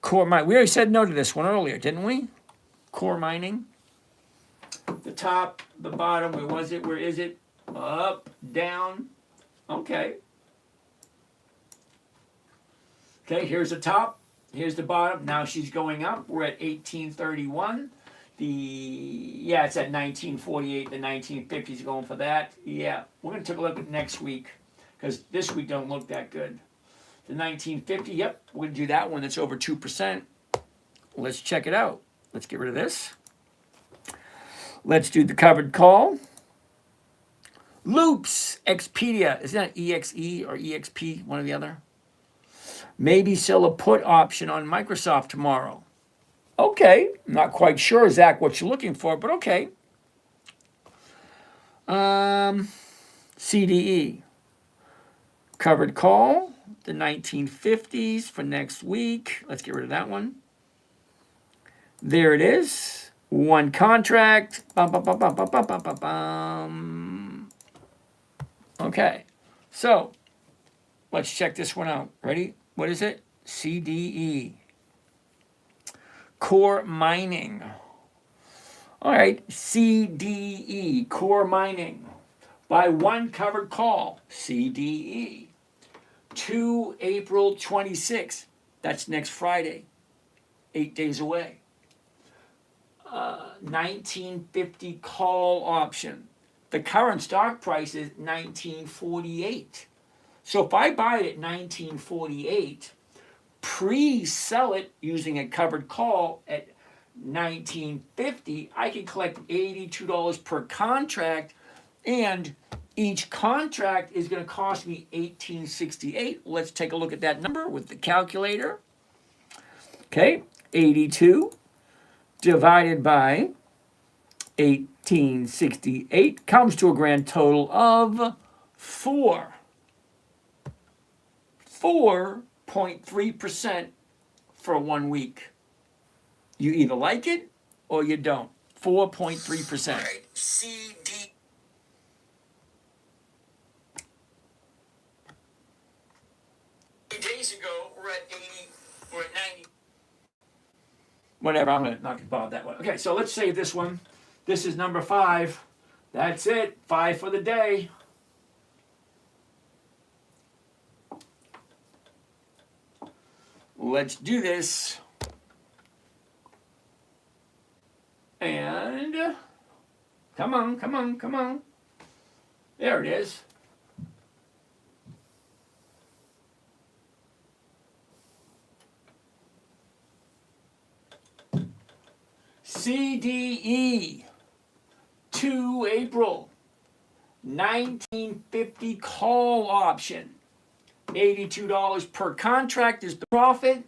Core mining. We already said no to this one earlier, didn't we? Core mining. The top, the bottom, where was it? Where is it? Up, down. Okay. Okay, here's the top. Here's the bottom. Now she's going up. We're at 1831. It's at 1948. The 1950s going for that. Yeah, we're going to take a look at next week because this week don't look that good. The 1950, yep, we're going to do that one. That's over 2%. Let's check it out. Let's get rid of this. Let's do the covered call. Loops, Expedia. Isn't that EXE or EXP, one or the other? Maybe sell a put option on Microsoft tomorrow. Okay, not quite sure, Zach, what you're looking for, but okay. CDE. Covered call, the 1950s for next week. Let's get rid of that one. There it is. One contract. Bum, bum, bum, bum, bum, bum, bum, bum, bum. Okay, so let's check this one out. Ready? What is it? CDE. Core mining. All right, CDE, core mining. By one covered call, CDE. 2 April 26th. That's next Friday. 8 days away. 1950 call option. The current stock price is 1948. So if I buy it at 1948, pre-sell it using a covered call at 1950, I can collect $82 per contract, and each contract is going to cost me $18.68. Let's take a look at that number with the calculator. Okay, 82 divided by 1868 comes to a grand total of 4.3% for 1 week. You either like it or you don't. 4.3%. All right, CD. Days ago, we're at 80, we're at 90. Whatever, I'm going to knock about that one. Okay, so let's save this one. This is number 5. That's it. 5 for the day. Let's do this. And come on, come on, come on. There it is. CDE, 2 April, 1950 call option. $82 per contract is the profit.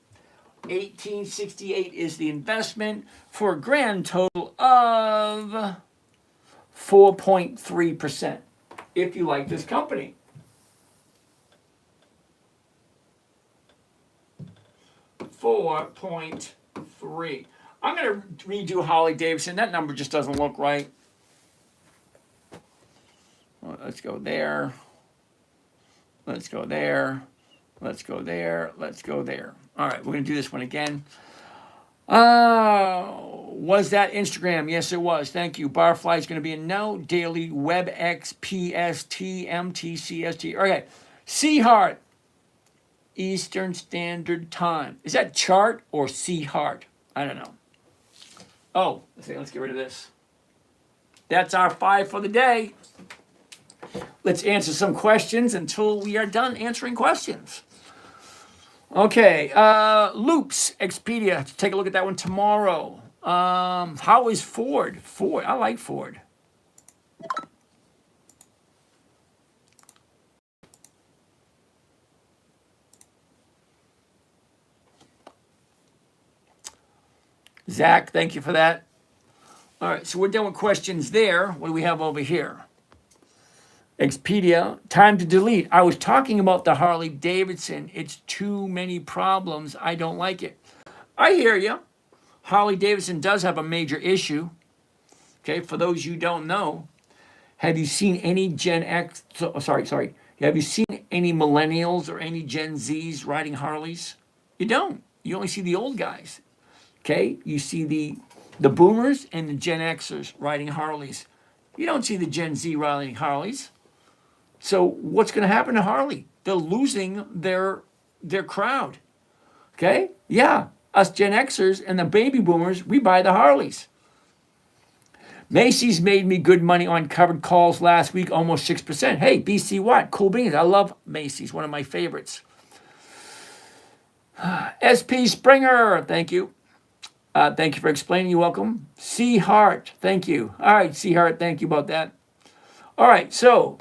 $18.68 is the investment for a grand total of 4.3%. If you like this company. 4.3. I'm going to redo Harley-Davidson. That number just doesn't look right. Well, let's go there. Let's go there. Let's go there. Let's go there. All right, we're going to do this one again. Was that Instagram? Yes, it was. Thank you. Barfly is going to be a no. Daily WebEx PST MTCST. Okay. Seahart. Eastern Standard Time. Is that chart or Seahart? I don't know. Oh, let's get rid of this. That's our 5 for the day. Let's answer some questions until we are done answering questions. Okay, Loops, Expedia. Let's take a look at that one tomorrow. How is Ford? I like Ford. Zach, thank you for that. All right, so we're done with questions there. What do we have over here? Expedia, time to delete. I was talking about the Harley-Davidson. It's too many problems. I don't like it. I hear you. Harley-Davidson does have a major issue. Okay, for those you don't know, have you seen any Gen X, sorry. Have you seen any millennials or any Gen Zs riding Harleys? You don't. You only see the old guys. Okay, you see the boomers and the Gen Xers riding Harleys. You don't see the Gen Z riding Harleys. So what's going to happen to Harley? They're losing their crowd. Okay? Yeah, us Gen Xers and the baby boomers, we buy the Harleys. Macy's made me good money on covered calls last week, almost 6%. Hey, BC Watt, cool beans. I love Macy's, one of my favorites. SP Springer, thank you. Thank you for explaining. You're welcome. C Hart, thank you. All right, C Hart, thank you about that. All right, so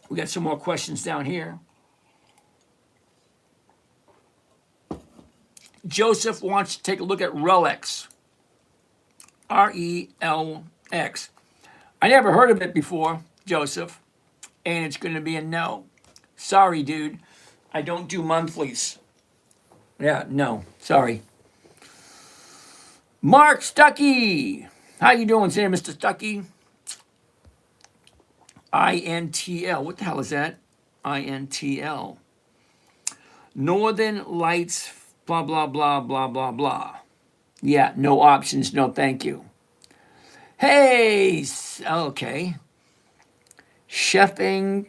we got some more questions down here. Joseph wants to take a look at RELX. RELX. I never heard of it before, Joseph, and it's going to be a no. Sorry, dude. I don't do monthlies. Yeah, no. Sorry. Mark Stuckey. How you doing today, Mr. Stuckey? INTL. What the hell is that? INTL. Northern Lights, blah, blah, blah, blah, blah, blah. Yeah, no options, no thank you. Hey, okay. Sheffinghan,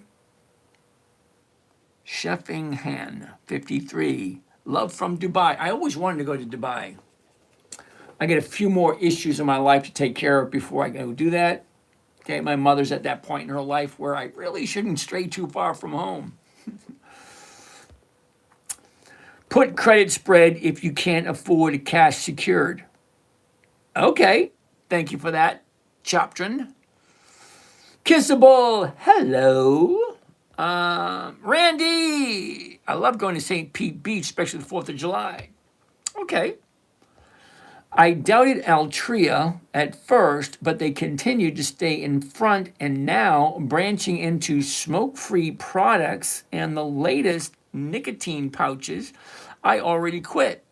53. Love from Dubai. I always wanted to go to Dubai. I get a few more issues in my life to take care of before I go do that. Okay, my mother's at that point in her life where I really shouldn't stray too far from home. Put credit spread if you can't afford cash secured. Okay, thank you for that, Choptrin. Kissable, hello. Randy, I love going to St. Pete Beach, especially the 4th of July. Okay. I doubted Altria at first, but they continued to stay in front and now branching into smoke-free products and the latest nicotine pouches. I already quit.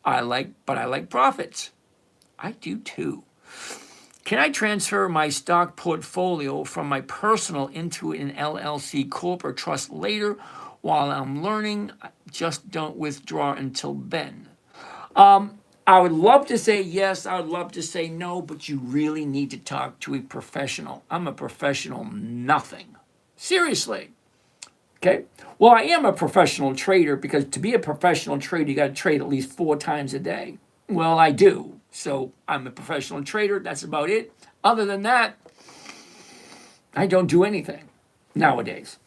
I like profits. I do too. Can I transfer my stock portfolio from my personal into an LLC corporate trust later while I'm learning? Just don't withdraw until then. I would love to say yes, I would love to say no, but you really need to talk to a professional. I'm a professional nothing. Seriously. Okay? Well, I am a professional trader because to be a professional trader, you got to trade at least 4 times a day. Well, I do. So I'm a professional trader. That's about it. Other than that, I don't do anything nowadays.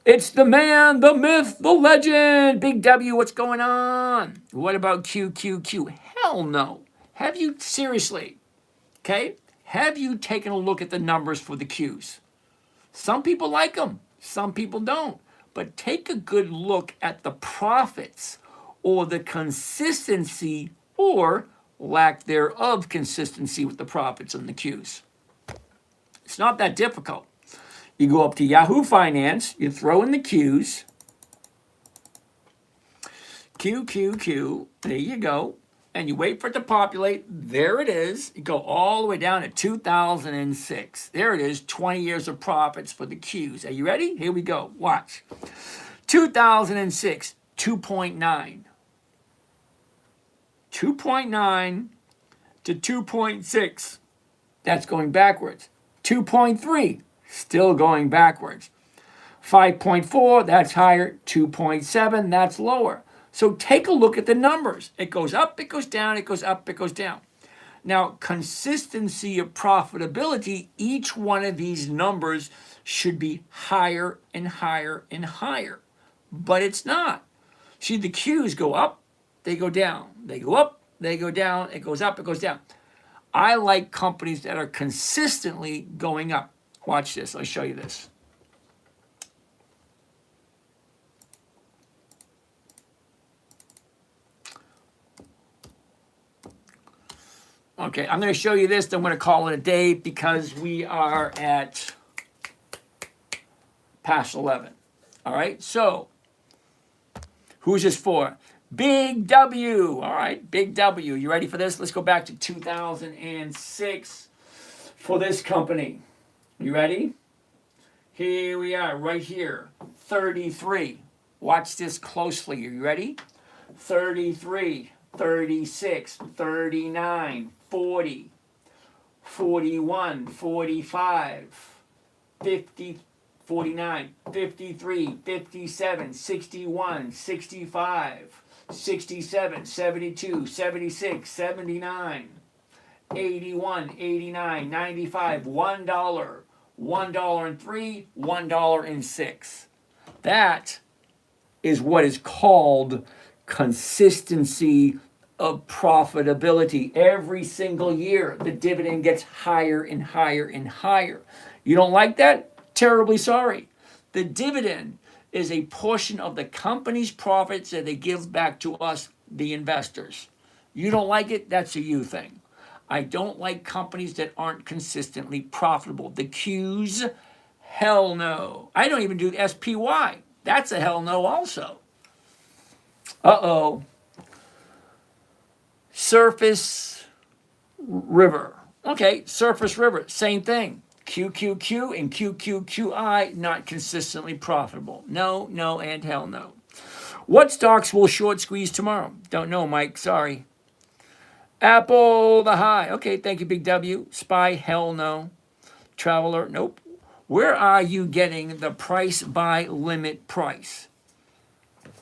It's the man, the myth, the legend. Big W, what's going on? What about QQQ? Hell no. Have you, seriously, okay? Have you taken a look at the numbers for the Qs? Some people like them. Some people don't. But take a good look at the profits or the consistency or lack thereof consistency with the profits on the Qs. It's not that difficult. You go up to Yahoo Finance, you throw in the Qs, QQQ, there you go, and you wait for it to populate. There it is. You go all the way down to 2006. There it is, 20 years of profits for the Qs. Are you ready? Here we go. Watch. 2006, 2.9. 2.9 to 2.6. That's going backwards. 2.3. Still going backwards. 5.4, that's higher. 2.7, that's lower. So take a look at the numbers. It goes up, it goes down, it goes up, it goes down. Now, consistency of profitability, each one of these numbers should be higher and higher and higher. But it's not. See, the Qs go up, they go down. They go up, they go down, it goes up, it goes down. I like companies that are consistently going up. Watch this. I'll show you this. Okay, I'm going to show you this. Then I'm going to call it a day because we are at past 11. All right, so who's this for? Big W. All right, Big W. You ready for this? Let's go back to 2006 for this company. You ready? Here we are, right here. 33. Watch this closely. Are you ready? 33, 36, 39, 40, 41, 45, 50, 49, 53, 57, 61, 65, 67, 72, 76, 79, 81, 89, 95, $1, $1.03, $1.06. That is what is called consistency of profitability. Every single year, the dividend gets higher and higher and higher. You don't like that? Terribly sorry. The dividend is a portion of the company's profits that they give back to us, the investors. You don't like it? That's a you thing. I don't like companies that aren't consistently profitable. The Qs, hell no. I don't even do SPY. That's a hell no also. Uh-oh. Surface River. Okay, Surface River, same thing. QQQ and QQQI, not consistently profitable. No, no, and hell no. What stocks will short squeeze tomorrow? Don't know, Mike, sorry. Apple, the high. Okay, thank you, Big W. SPY, hell no. Traveler, nope. Where are you getting the price by limit price?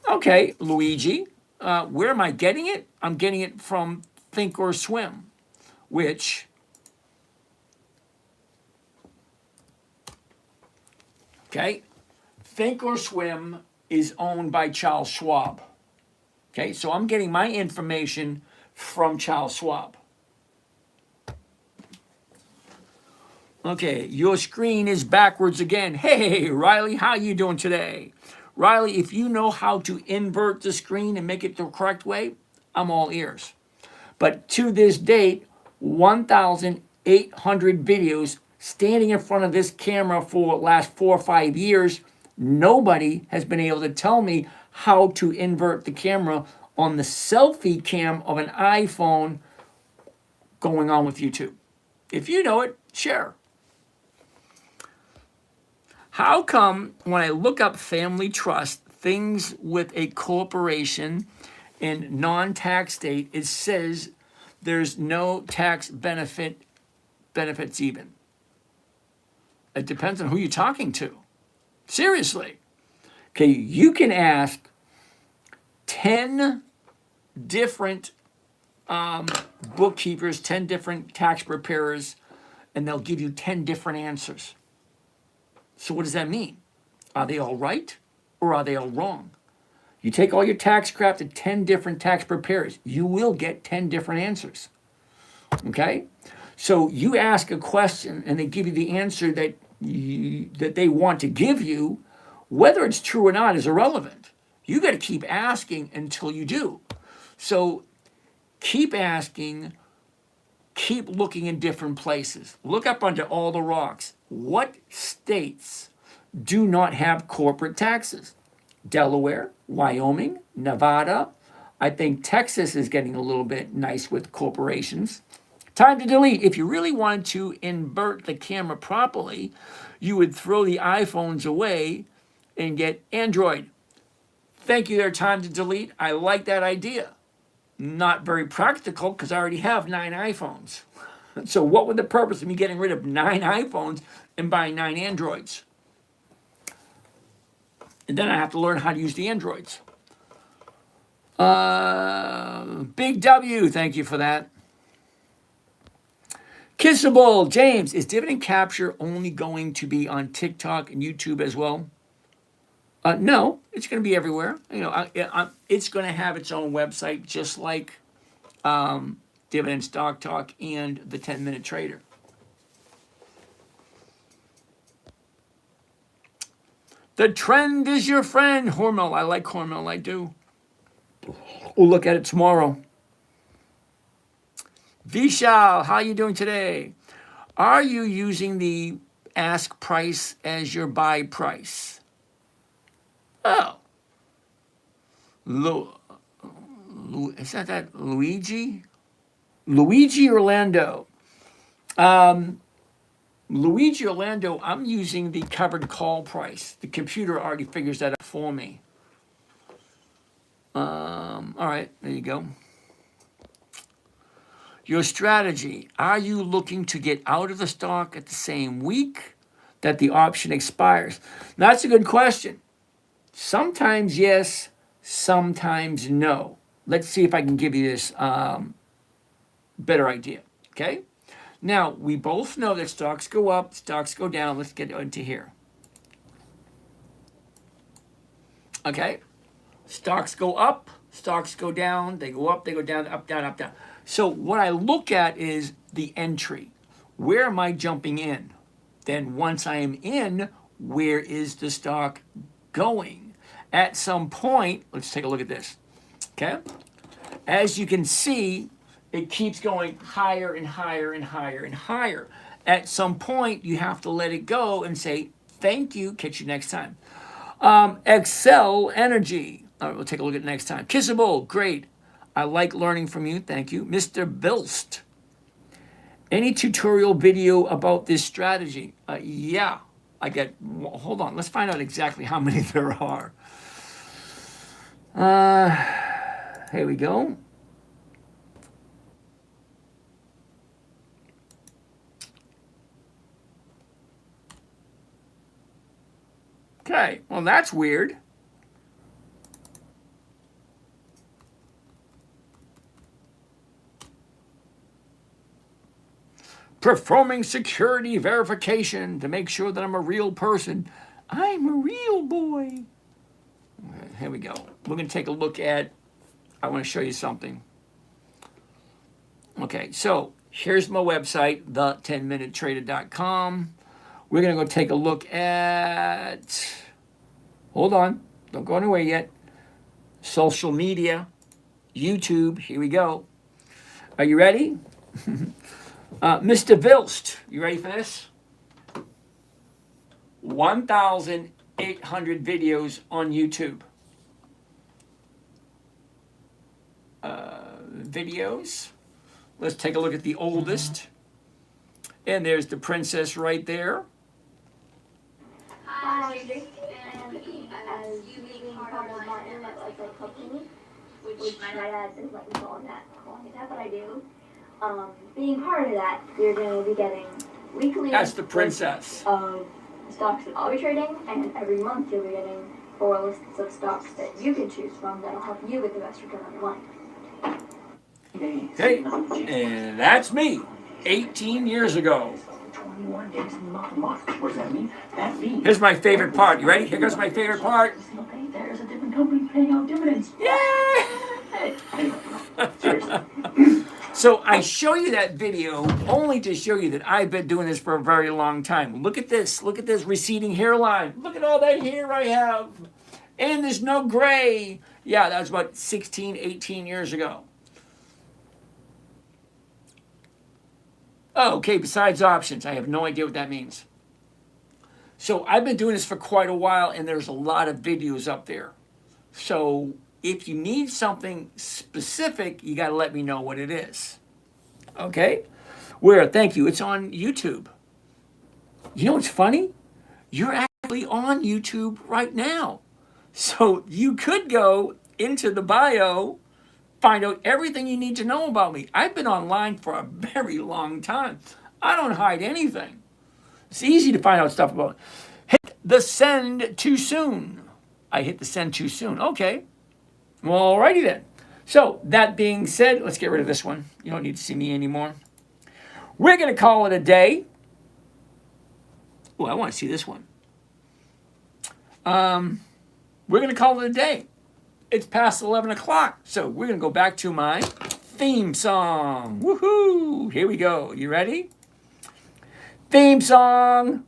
Okay, Luigi. Where am I getting it? I'm getting it from Think or Swim, which, okay, Think or Swim is owned by Charles Schwab. Okay, so I'm getting my information from Charles Schwab. Okay, your screen is backwards again. Hey, Riley, how you doing today? Riley, if you know how to invert the screen and make it the correct way, I'm all ears. But to this date, 1,800 videos standing in front of this camera for the last 4 or 5 years, nobody has been able to tell me how to invert the camera on the selfie cam of an iPhone going on with YouTube. If you know it, share. How come when I look up family trust, things with a corporation in non-tax state, it says there's no tax benefits even? It depends on who you're talking to. Seriously. Okay, you can ask 10 different bookkeepers, 10 different tax preparers, and they'll give you 10 different answers. So what does that mean? Are they all right or are they all wrong? You take all your tax crap to 10 different tax preparers, you will get 10 different answers. Okay? So you ask a question and they give you the answer that they want to give you. Whether it's true or not is irrelevant. You got to keep asking until you do. So keep asking, keep looking in different places. Look up under all the rocks. What states do not have corporate taxes? Delaware, Wyoming, Nevada. I think Texas is getting a little bit nice with corporations. Time to delete. If you really wanted to invert the camera properly, you would throw the iPhones away and get Android. Thank you there, time to delete. I like that idea. Not very practical because I already have 9 iPhones. So what would the purpose of me getting rid of 9 iPhones and buying 9 Androids? And then I have to learn how to use the Androids. Big W, thank you for that. Kissable, James, is dividend capture only going to be on TikTok and YouTube as well? No, it's going to be everywhere. It's going to have its own website, just like Dividend Stock Talk and the 10MinuteTrader. The trend is your friend, Hormel. I like Hormel, I do. We'll look at it tomorrow. Vishal, how are you doing today? Are you using the ask price as your buy price? Oh. Is that Luigi? Luigi Orlando. Luigi Orlando, I'm using the covered call price. The computer already figures that out for me. All right, there you go. Your strategy. Are you looking to get out of the stock at the same week that the option expires? Now, that's a good question. Sometimes yes, sometimes no. Let's see if I can give you this better idea, okay? Now, we both know that stocks go up, stocks go down. Let's get into here. Okay? Stocks go up, stocks go down, they go up, they go down, up, down, up, down. So what I look at is the entry. Where am I jumping in? Then once I am in, where is the stock going? At some point, let's take a look at this, okay? As you can see, it keeps going higher and higher and higher and higher. At some point, you have to let it go and say, thank you, catch you next time. Excel Energy. All right, we'll take a look at it next time. Kissable, great. I like learning from you, thank you. Mr. Bilst. Any tutorial video about this strategy? Yeah, I get, hold on, let's find out exactly how many there are. Here we go. Okay, well, that's weird. Performing security verification to make sure that I'm a real person. I'm a real boy. Okay, here we go. We're going to take a look at, I want to show you something. Okay, so here's my website, the10minutetrader.com. We're going to go take a look at, hold on, don't go anywhere yet. Social media, YouTube, here we go. Are you ready? Mr. Vilst, you ready for this? 1,800 videos on YouTube. Videos. Let's take a look at the oldest. And there's the princess right there. Hi, and as you being part of Martin, that's like a company, which my dad is like calling that. Is that what I do? Being part of that, you're going to be getting weekly. That's the princess. Of stocks that I'll be trading, and every month you'll be getting 4 lists of stocks that you can choose from that'll help you get the best return on your money. Hey, and that's me, 18 years ago. 21 days in the month. What does that mean? That means Here's my favorite part. You ready? Here goes my favorite part. okay, there's a different company paying out dividends. Yeah! Anyway, seriously. So I show you that video only to show you that I've been doing this for a very long time. Look at this. Look at this receding hairline. Look at all that hair I have. And there's no gray. Yeah, that was about 16, 18 years ago. Oh, okay, besides options. I have no idea what that means. So I've been doing this for quite a while, and there's a lot of videos up there. So if you need something specific, you got to let me know what it is. Okay? Where? Thank you. It's on YouTube. You know what's funny? You're actually on YouTube right now. So you could go into the bio, find out everything you need to know about me. I've been online for a very long time. I don't hide anything. It's easy to find out stuff about it. Hit the send too soon. I hit the send too soon. Okay. Well, alrighty then. So that being said, let's get rid of this one. You don't need to see me anymore. We're going to call it a day. Oh, I want to see this one. We're going to call it a day. It's past 11 o'clock. So we're going to go back to my theme song. Woohoo! Here we go. You ready? Theme song.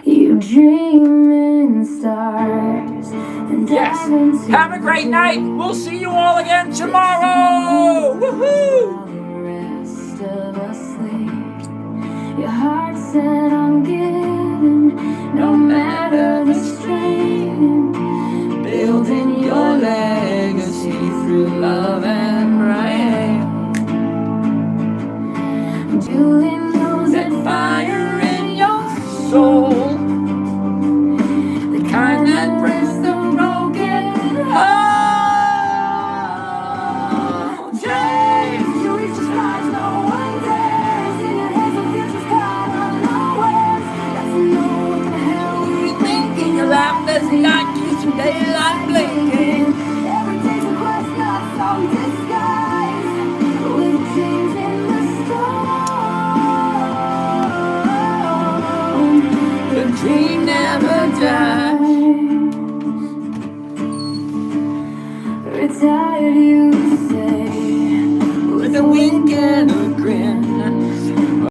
You dream in stars and Yes. Have a great night. We'll see you all again tomorrow. Woohoo! heart set on giving, no matter the strain. Building your legacy through love and rain. Doing those that fire in your soul, the kind that breaks the broken heart. Change to reach the stars, no one dares. In your hands, the future's caught unawares. Got to know what the hell you're thinking. Your life doesn't like you, some daylight blinking. Every day's a quest, not some disguise. With dreams in the storm, the dream never dies. Retired, you say, with a wink and a grin.